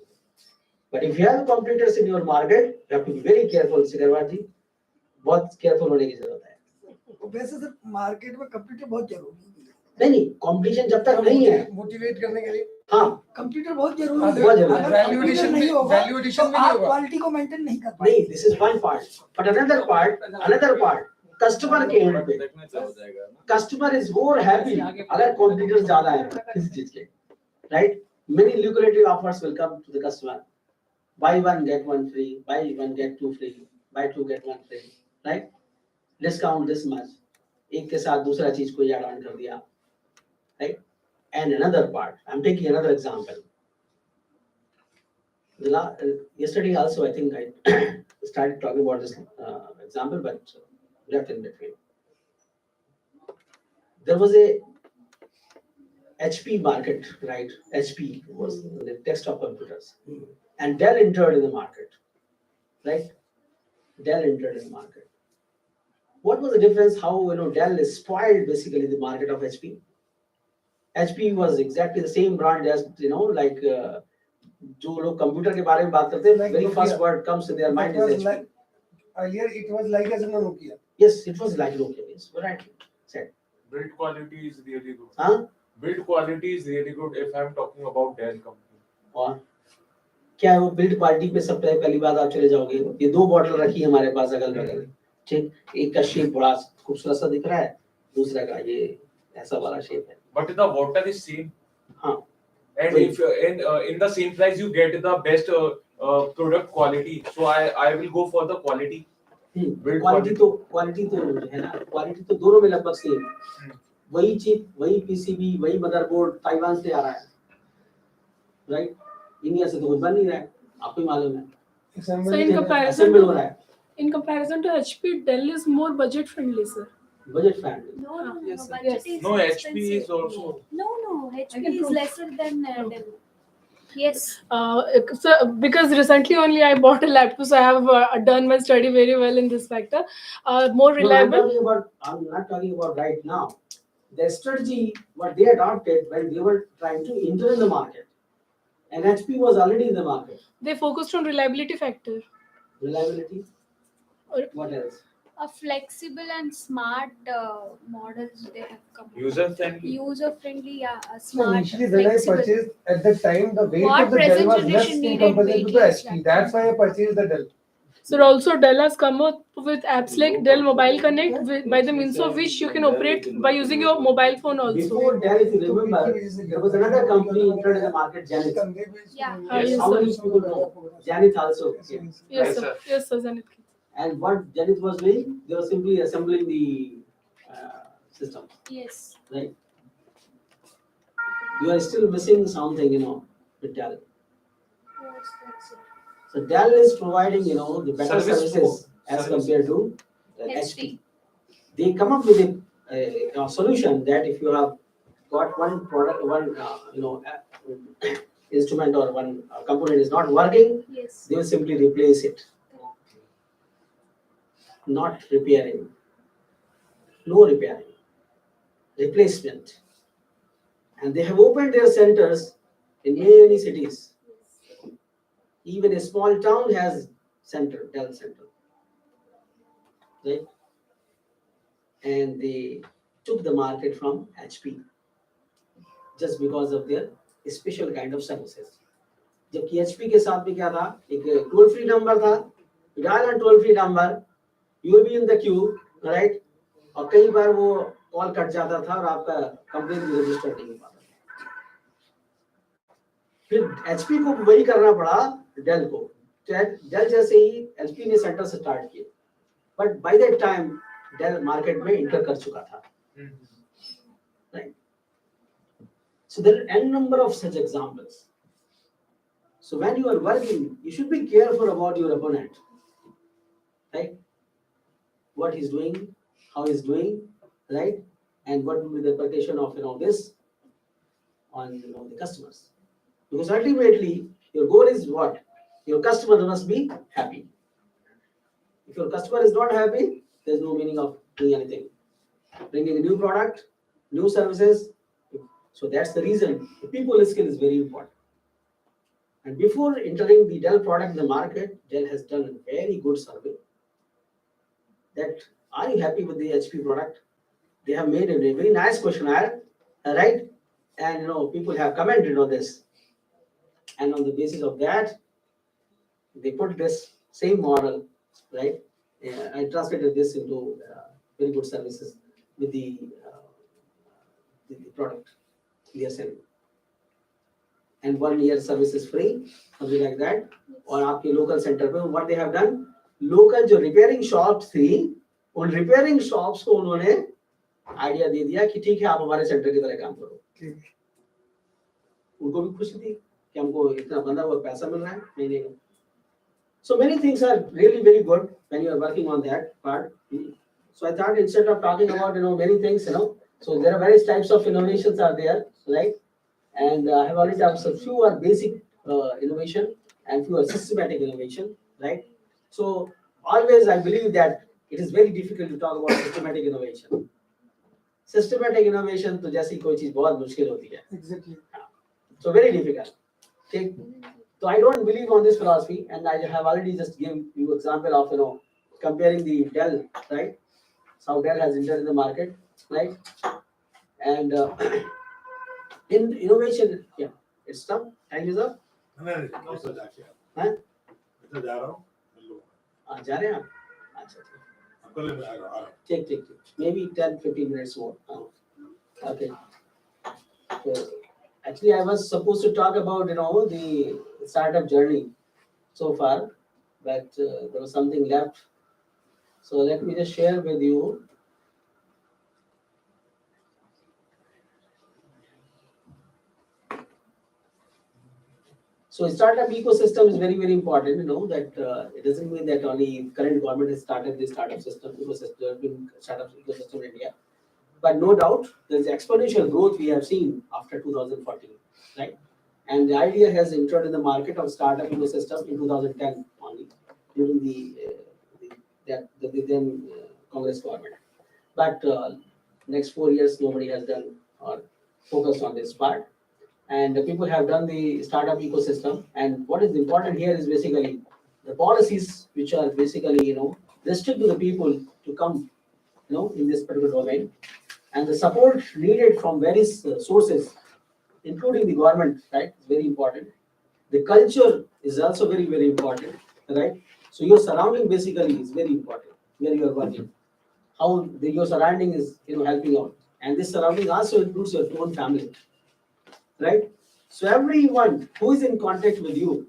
But if you have competitors in your market, you have to be very careful. Sikarwar ji, बहुत केयरफुल होने की जरूरत है. वैसे सर मार्केट में कंप्यूटर बहुत जरूरी है. नहीं, कंपटीशन जब तक नहीं है, मोटिवेट करने के लिए हाँ, कंप्यूटर बहुत जरूरी बहुत है. जरूरी है. अगर वैल्यूएशन कंप्यूटर नहीं में होगा वैल्यूएशन तो में नहीं आप होगा. क्वालिटी को मेंटेन नहीं कर नहीं, पाएंगे. This is one part. But another part customer के एंड पे. कस्टमर इज मोर हैप्पी अगर कॉम्पिटिटर्स ज्यादा है किसी चीज के, right? Many lucrative offers will come to the customer. Buy 1 get 1 free, buy 1 get 2 free, buy 2 get 1 free, right? Discount this much. एक के साथ दूसरा चीज को ऐड ऑन कर दिया, right? And another part, I'm taking another example. Yesterday also, I think I started talking about this example, but left in between. There was a HP market, right? HP was the desktop computers, and Dell entered in the market, right? Dell entered in the market. What was the difference? How Dell spoiled basically the market of HP? HP was exactly the same brand as like जो लोग computer के बारे में बात करते हैं, very first word comes to their mind is HP. Earlier it was like as a Nokia. Yes, it was like Nokia. Yes, right. Said. Build quality is really good. हाँ? Build quality is really good if I'm talking about Dell company. और क्या है वो build quality पे सबसे पहली बात आप चले जाओगे, ये 2 बॉटल रखी है हमारे पास अगल बगल, ठीक? एक का शेप बड़ा खूबसूरत सा दिख रहा है, दूसरा का ये ऐसा वाला शेप है. But the water is same. हाँ. And if in the same price you get the best product quality, so I will go for the quality. Quality तो है ना, क्वालिटी तो दोनों में लगभग सेम. वही चिप, वही पीसीबी, वही मदरबोर्ड ताइवान से आ रहा है, राइट? इंडिया से तो कुछ बन नहीं रहा है, आपको ही मालूम है. So हो रहा है. in comparison to HP, Dell is more budget friendly, sir. Budget friendly. No, Yes, sir. budget is No, more HP is expensive. also. No, I HP can is prove. lesser than Dell. Yes. So because recently only I bought a laptop, so I have done my study very well in this factor. More No, reliable. I'm not talking about right now. The strategy what they adopted when they were trying to enter in the market, and HP was already in the market. They focused on reliability factor. Reliability. Or- What else? A flexible and smart models they have come. User friendly. User friendly, yeah. A So smart, initially when I flexible. purchased at the time, the weight What of the Dell present was less generation in needed comparison to the weightless HP. That's why I purchased the Dell. So also Dell has come up with apps like Dell Mobile Connect, by the means of which you can operate by using your mobile phone also. Before Dell, if you remember, there was another company entered in the market, Janith. Yeah. Yes, How sir. many people know? Janith also. Yes, sir. Yes, sir. Zanit. And what Janit was doing, they were simply assembling the system, Yes. right? You are still missing something, with Dell. So Dell is providing, the better Service services more. as Service. compared to HP. They come up with a solution that if you have got one product, one instrument or one component is not working, Yes. they will simply replace it, not repairing, no repairing, replacement. And they have opened their centers in many cities. Even a small town has center, Dell center, right? And they took the market from HP just because of their special kind of services. जबकि HP के साथ में क्या था, एक toll free number था, dial and told free number, you will be in the Q, right? और कई बार वो कॉल कट जाता था और आपका कंप्लेंट भी रजिस्टर नहीं हो पाता। फिर HP को वही करना पड़ा डेल को। डेल जैसे ही HP ने सेंटर से स्टार्ट किया, but by that time Dell market में इंटर कर चुका था, right? So there are n number of such examples. So when you are working, you should be careful about your opponent, right? What he's doing, how he's doing, right? And what will be the repercussion of this on the customers. Because ultimately your goal is what? Your customer must be happy. If your customer is not happy, there's no meaning of doing anything. Bringing a new product, new services. So that's the reason the people skill is very important. And before entering the Dell product in the market, Dell has done a very good survey. That are you happy with the HP product? They have made a very nice questionnaire, right? And people have commented on this. And on the basis of that, they put this same model, right? I translated this into very good services with the product they are selling. And 1 year service is free, something like that. और आपके local center पे what they have done, local जो repairing shops थी, उन repairing shops को उन्होंने idea दे दिया कि ठीक है आप हमारे सेंटर की तरह काम करो। उनको भी खुशी थी कि हमको इतना बंदा हुआ पैसा मिल रहा है महीने का। So many things are really very good when you are working on that part. So I thought instead of talking about many things, so there are various types of innovations are there, right? And I have already talked about few are basic innovation and few are systematic innovation, right? So always I believe that it is very difficult to talk about systematic innovation. Systematic innovation तो जैसी कोई चीज बहुत मुश्किल होती है. Exactly. So very difficult. Okay. So I don't believe on this philosophy, and I have already just given you example of comparing the Dell, right? So how Dell has entered in the market, right? And in innovation, yeah, it's tough. Time is up. हाँ? जा रहे हैं आप? अच्छा ठीक. Maybe 10-15 minutes more. Okay. So, actually, I was supposed to talk about the startup journey so far, but there was something left. So let me just share with you. So startup ecosystem is very, very important. That it doesn't mean that only current government has started the startup ecosystem in India. But no doubt, there is exponential growth we have seen after 2014, right? And the idea has entered in the market of startup ecosystem in 2010 only, during the then Congress government. But next 4 years, nobody has done or focused on this part. And the people have done the startup ecosystem. And what is important here is basically the policies which are basically, restrict to the people to come, in this particular domain. And the support needed from various sources, including the government, right, is very important. The culture is also very, very important, right? So your surrounding basically is very important, where you are working. How your surrounding is, helping out. And this surrounding also includes your own family, right? So everyone who is in contact with you,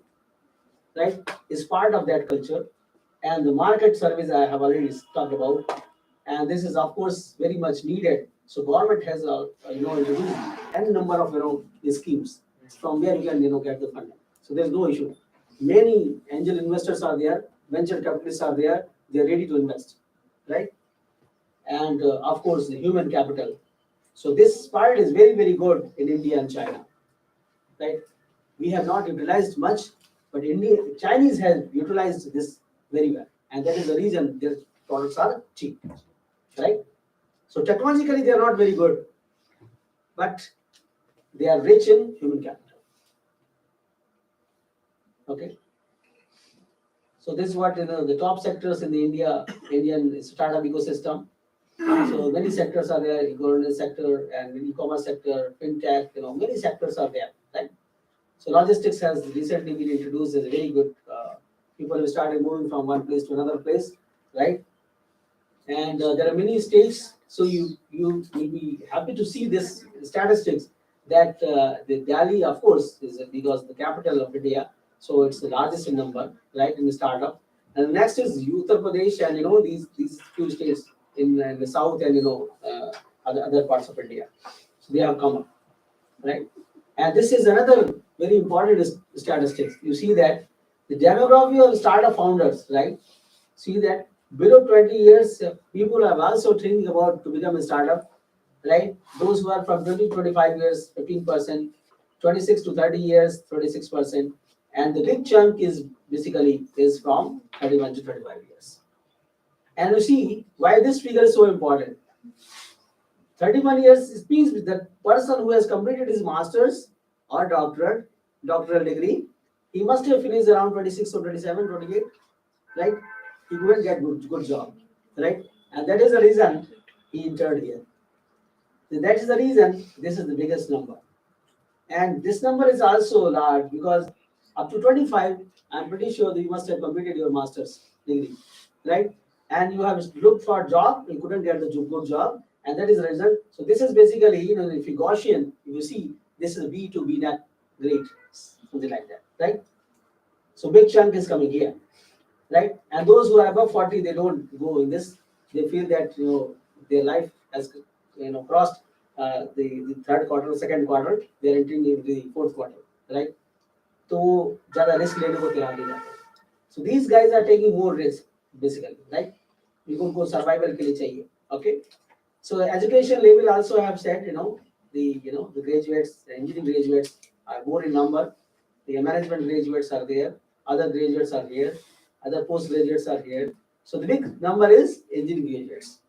right, is part of that culture. And the market surveys I have already talked about, and this is of course very much needed. So government has introduced n number of schemes from where you can get the funding. So there's no issue. Many angel investors are there, venture capitalists are there, they are ready to invest, right? And of course the human capital. So this part is very good in India and China, right? We have not utilized much, but Chinese have utilized this very well, and that is the reason their products are cheap, right? So technologically they are not very good, but they are rich in human capital. Okay. So this is what the top sectors in the Indian startup ecosystem. So many sectors are there, governance sector and e-commerce sector, fintech, many sectors are there, right? So logistics has recently been introduced as a very good. People have started moving from one place to another place, right? And there are many states. So you will be happy to see this statistics that the Delhi, of course, is because the capital of India. So it's the largest in number, right, in the startup. And the next is Uttar Pradesh, and these few states in the south and other parts of India. So they have come up, right? And this is another very important statistics. You see that the demography of startup founders, right? See that below 20 years, people are also thinking about to become a startup, right? Those who are from 20 to 25 years, 15%, 26 to 30 years, 36%, and the big chunk is basically is from 31 to 35 years. And you see why this figure is so important. 31 years means the person who has completed his master's or doctoral degree, he must have finished around 26 or 27, 28, right? He couldn't get good job, right? And that is the reason he entered here. So that is the reason this is the biggest number. And this number is also large because up to 25, I'm pretty sure that you must have completed your master's degree, right? And you have looked for a job, you couldn't get the good job, and that is the result. So this is basically, if you Gaussian, you see this is B to B net grade, something like that, right? So big chunk is coming here, right? And those who are above 40, they don't go in this. They feel that their life has crossed the third quarter, second quarter, they are entering into the fourth quarter, right? So ज़्यादा risk लेने को तैयार नहीं रहते. So these guys are taking more risk, basically, right? Because उनको survival के लिए चाहिए, okay? So education level also I have said, the graduates, the engineering graduates are more in number. The management graduates are there, other graduates are here, other postgraduates are here. So the big number is engineering graduates.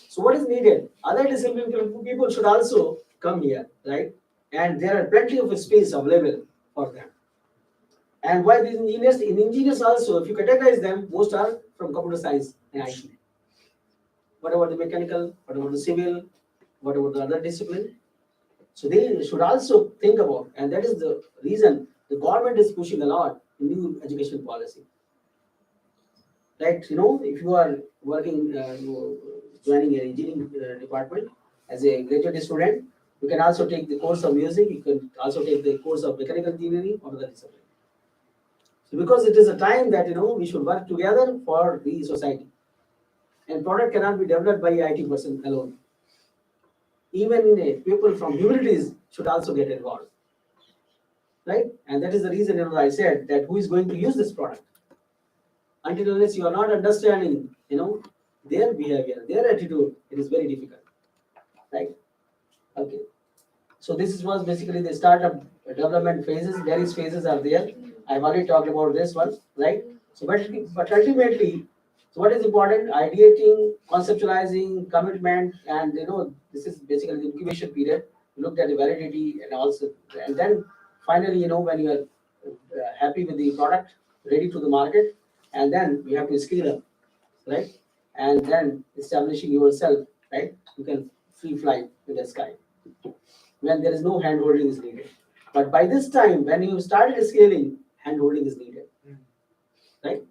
So what is needed? Other discipline people should also come here, right? And there are plenty of space available for them. And why these engineers? In engineers also, if you categorize them, most are from computer science and IT. What about the mechanical? What about the civil? What about the other discipline? So they should also think about, and that is the reason the government is pushing a lot in new education policy. Right? If you are working, joining an engineering department as a graduate student, you can also take the course of music. You can also take the course of mechanical engineering or other discipline. So because it is a time that we should work together for the society, and product cannot be developed by IT person alone. Even people from humanities should also get involved, right? And that is the reason I said that who is going to use this product? Until unless you are not understanding, their behavior, their attitude, it is very difficult, right? Okay. So this was basically the startup development phases. Various phases are there. I've already talked about this one, right? So, but ultimately, so what is important? Ideating, conceptualizing, commitment, and this is basically the incubation period. You looked at the validity and then finally, when you are happy with the product, ready to the market, and then you have to scale up, right? And then establishing yourself, right? You can free fly in the sky when there is no hand holding is needed. But by this time, when you started scaling, hand holding is needed, right?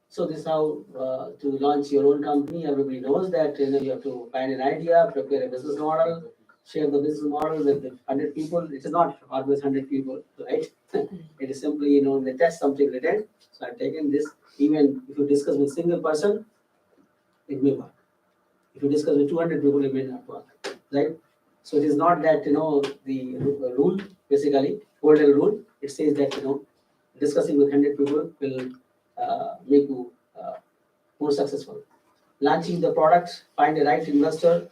So this is how to launch your own company. Everybody knows that you have to find an idea, prepare a business model, share the business model with 100 people. It is not always 100 people, right? It is simply, they test something written. So I've taken this. Even if you discuss with single person, it may work. If you discuss with 200 people, it may not work, right? So it is not that, the rule, basically, golden rule, it says that, discussing with 100 people will make you more successful. Launching the product, find a right investor,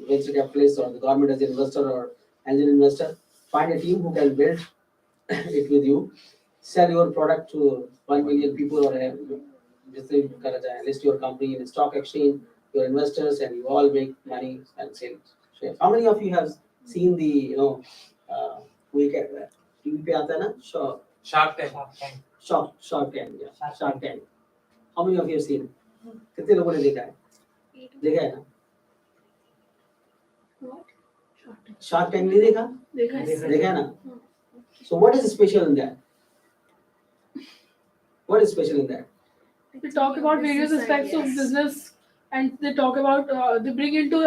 venture capitalist or the government as an investor or angel investor. Find a team who can build it with you. Sell your product to 1 million people or list your company in a stock exchange, your investors, and you all make money and sell. So how many of you have seen the, we can, TV पे आता है ना, Shark Tank. Shark Tank, yeah, Shark Tank. How many of you have seen it? कितने लोगों ने देखा है? देखा है ना? Shark Tank नहीं देखा? देखा है ना? So what is special in that? What is special in that? They talk about various aspects of business, and they talk about they bring into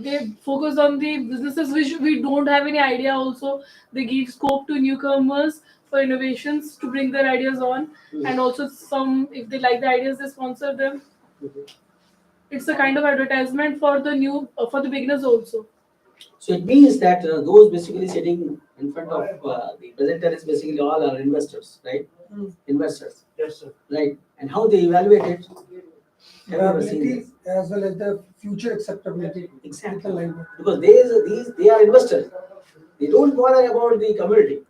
they focus on the businesses which we don't have any idea. Also, they give scope to newcomers for innovations to bring their ideas on, and also some, if they like the ideas, they sponsor them. It's a kind of advertisement for the for the beginners also. So it means that those basically sitting in front of the presenter is basically all are investors, right? Investors. Yes, sir. Right. And how they evaluate it? Have you ever seen Viability this? as well as the future acceptability. Exactly. With the Because they are investors. They don't bother about the community.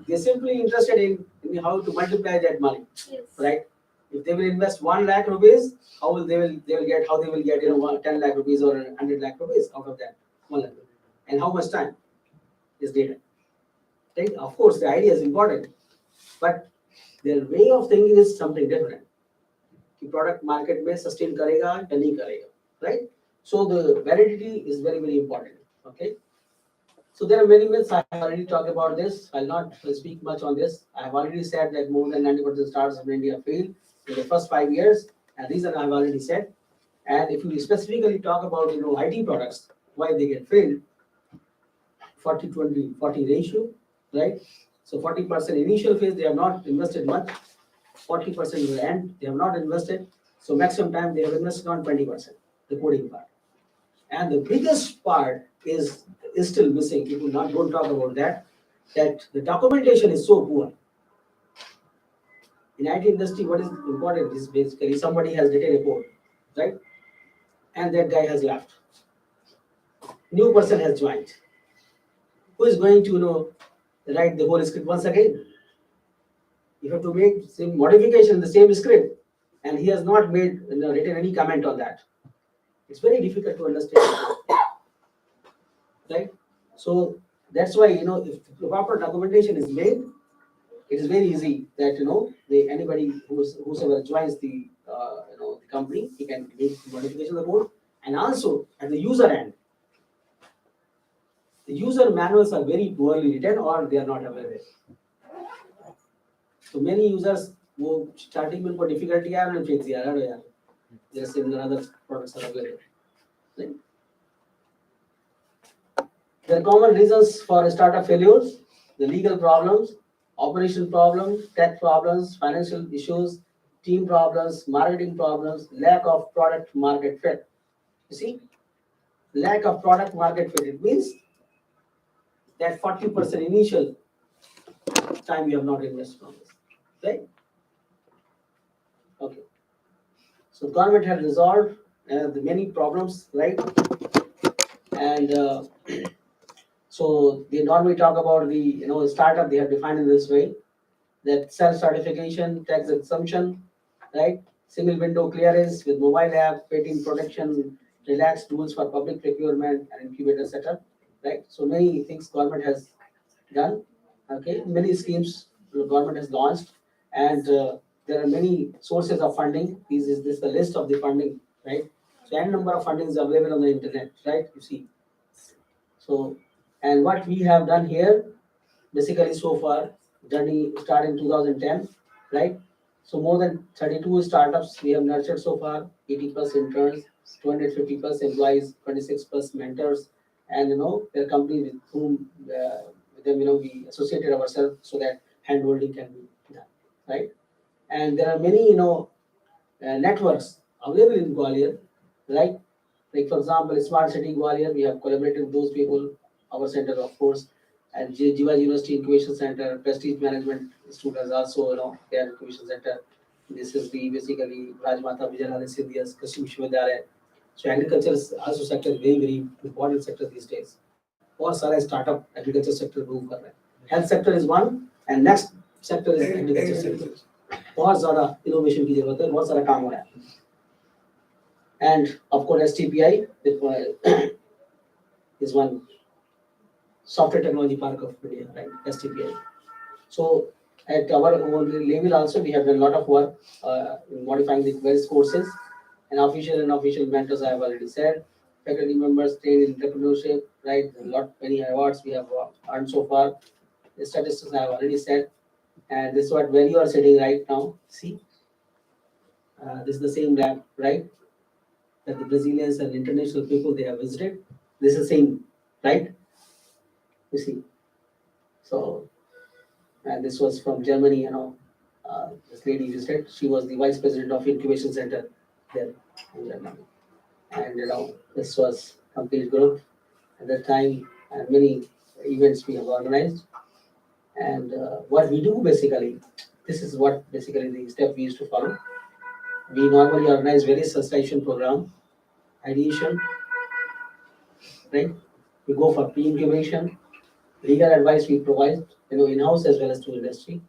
They're simply interested in how to multiply that money. Yes. Right? If they will invest 1 lakh rupees, they will get 10 lakh rupees or 100 lakh rupees out of that 1 lakh. And how much time is data? Right? Of course, the idea is important, but their way of thinking is something different. The product market में sustain करेगा या नहीं करेगा, right? So the validity is very, very important. Okay. So there are many myths. I have already talked about this. I'll not speak much on this. I have already said that more than 90% startups in India fail in the first 5 years, and reason I've already said. And if you specifically talk about IT products, why they get failed, 40-20-40 ratio, right? So 40% initial phase they have not invested much, 40% in the end they have not invested. So maximum time they have invested on 20%, the coding part. And the biggest part is still missing. People don't talk about that the documentation is so poor. In IT industry, what is important is basically somebody has written a code, right? And that guy has left. New person has joined. Who is going to write the whole script once again? You have to make some modification in the same script, and he has not made written any comment on that. It's very difficult to understand, right? So that's why if the proper documentation is made, it is very easy that anybody whosoever joins the the company, he can make modification of the code, and also at the user end. The user manuals are very poorly written or they are not available. So many users वो starting में कोई difficulty आया उन्हें fix दिया यार जैसे other products are available. Right? There are common reasons for startup failures: the legal problems, operational problems, tech problems, financial issues, team problems, marketing problems, lack of product market fit. You see, lack of product market fit. It means that 40% initial time you have not invested on this, right? Okay. So government had resolved the many problems, right? And so they normally talk about the startup. They have defined in this way that self-certification, tax exemption, right? Single window clearance with mobile app, patent protection, relaxed rules for public procurement and incubator setup, right? So many things government has done. Okay, many schemes the government has launched, and there are many sources of funding. This is the list of the funding, right? So n number of fundings available on the internet, right? You see. So, and what we have done here, basically so far, journey started in 2010, right? So more than 32 startups we have nurtured so far, 80 plus interns, 250 plus employees, 26 plus mentors, and there are companies with them, we associated ourselves so that handholding can be done, right? And there are many, networks available in Gwalior, right? Like for example, Smart City Gwalior, we have collaborated with those people, our center of course, and Jiva University Incubation Center, Prestige Management Institute has also, their incubation center. This is the basically Rajmata Vijayanagar Sindhya's Krishi Vishwavidyalaya. So agriculture is also sector very very important sector these days. बहुत सारा startup agriculture sector move कर रहे हैं. Health sector is one and next sector is agriculture sector. बहुत ज़्यादा innovation की जरूरत है, बहुत सारा काम हो रहा है. And of course STPI is one software technology park of India, right? STPI. So at our own level also we have done a lot of work in modifying the various courses, and official and unofficial mentors I have already said. Faculty members trained in entrepreneurship, right? Many awards we have earned so far. The statistics I have already said, and this is what where you are sitting right now. See, this is the same lab, right? That the Brazilians and international people they have visited. This is the same, right? You see. So, and this was from Germany, this lady visited. She was the vice president of incubation center there in Germany. And this was complete group at that time, and many events we have organized. And what we do basically, this is what basically the step we used to follow. We normally organize various association program, ideation, right? We go for pre-incubation, legal advice we provide, in-house as well as to industry.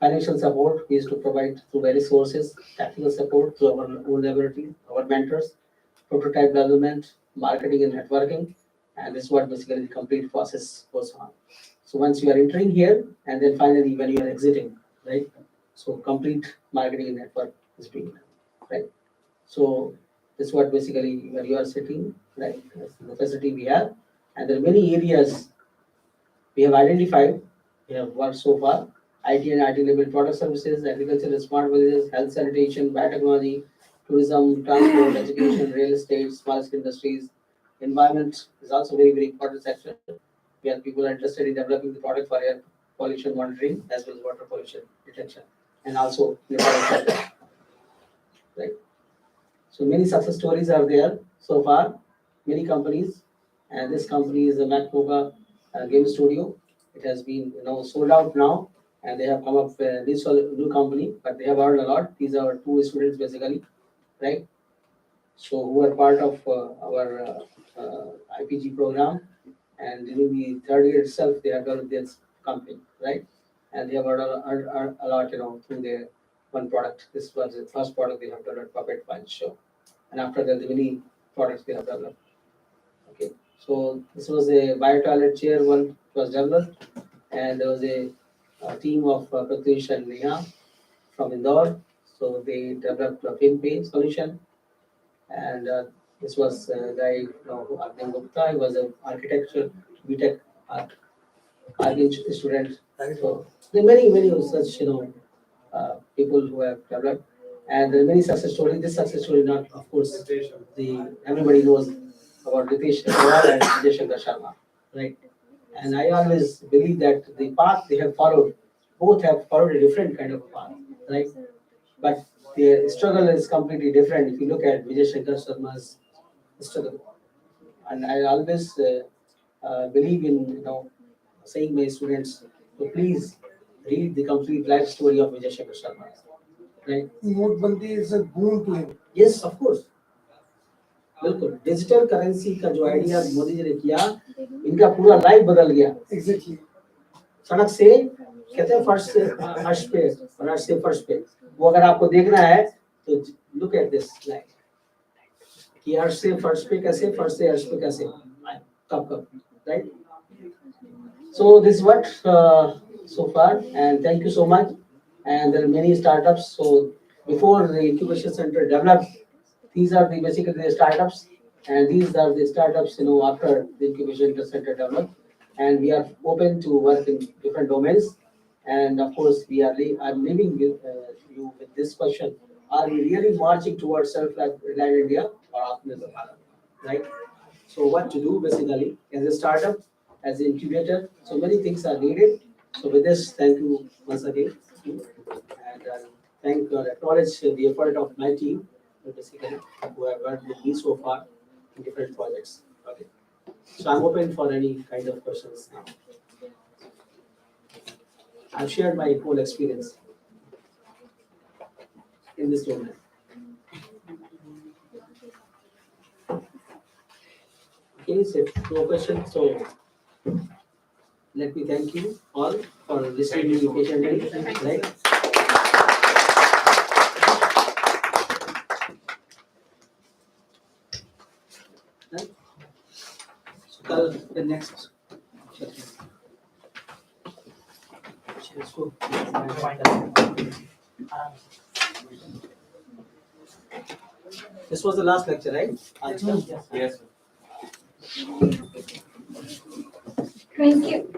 Financial support we used to provide through various sources, technical support through our own laboratory, our mentors, prototype development, marketing and networking, and this is what basically the complete process goes on. So once you are entering here, and then finally when you are exiting, right? So complete marketing and network is being done, right? So this is what basically where you are sitting, right? That's the facility we have, and there are many areas we have identified. We have worked so far. IT and IT-enabled product services, agriculture, smart villages, health sanitation, biotechnology, tourism, transport, education, real estate, small-scale industries. Environment is also very, very important section where people are interested in developing the product for air pollution monitoring as well as water pollution detection, and also the product sector, right? So many success stories are there so far. Many companies, and this company is the Macboca Game Studio. It has been sold out now, and they have come up with this new company, but they have earned a lot. These are two students basically, right? So who are part of our IPG program, and during the third year itself, they have developed this company, right? And they have earned a lot, through their one product. This was the first product they have developed, Puppet Punch Show, and after that, the many products they have developed. Okay, so this was a bio-toilet chair one was developed, and there was a team of Pratish and Neha from Indore. So they developed a fin pain solution, and this was a guy, Arvind Gupta. He was an architecture BTech architecture student. So there are many such people who have developed, and there are many success stories. This success story, not of course, everybody knows about Ritesh Agarwal and Vijay Shankar Sharma, right? And I always believe that the path they have followed, both have followed a different kind of a path, right? But the struggle is completely different if you look at Vijay Shankar Sharma's struggle. And I always believe in saying my students to please read the complete life story of Vijay Shankar Sharma, right? Notebandi is a boon to him. Yes, of course. बिल्कुल digital currency का जो idea Modi ji ने किया, इनका पूरा life बदल गया. Exactly. सड़क से कहते हैं फर्श से अर्श पे और अर्श से फर्श पे. वो अगर आपको देखना है तो लुक एट दिस लाइक कि अर्श से फर्श पे कैसे, फर्श से अर्श पे कैसे, कब right. So this is what so far, and thank you so much. And there are many startups. So before the incubation center developed, these are the basically the startups, and these are the startups after the incubation center developed, and we are open to work in different domains. And of course, I'm leaving you with this question: are we really marching towards self-reliant India or Atmanirbhar Bharat? Right. So what to do basically as a startup? as an incubator. So many things are needed. So with this, thank you once again. And acknowledge the effort of my team, basically, who have worked with me so far in different projects. Okay. So I'm open for any kind of questions now. I've shared my whole experience in this domain. Okay, so no questions. So let me thank you all for listening to me patiently. Right? Right? So the next. Let's go. This was the last lecture, right? Yes.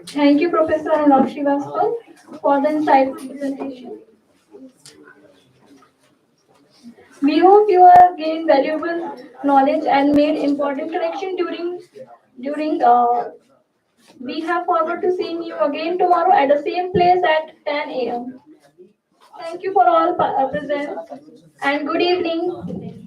Thank you, Professor Anurag Shrivastava, for the insightful presentation. We hope you have gained valuable knowledge and made important connection during. We have forward to seeing you again tomorrow at the same place at 10 a.m. Thank you for all present and good evening.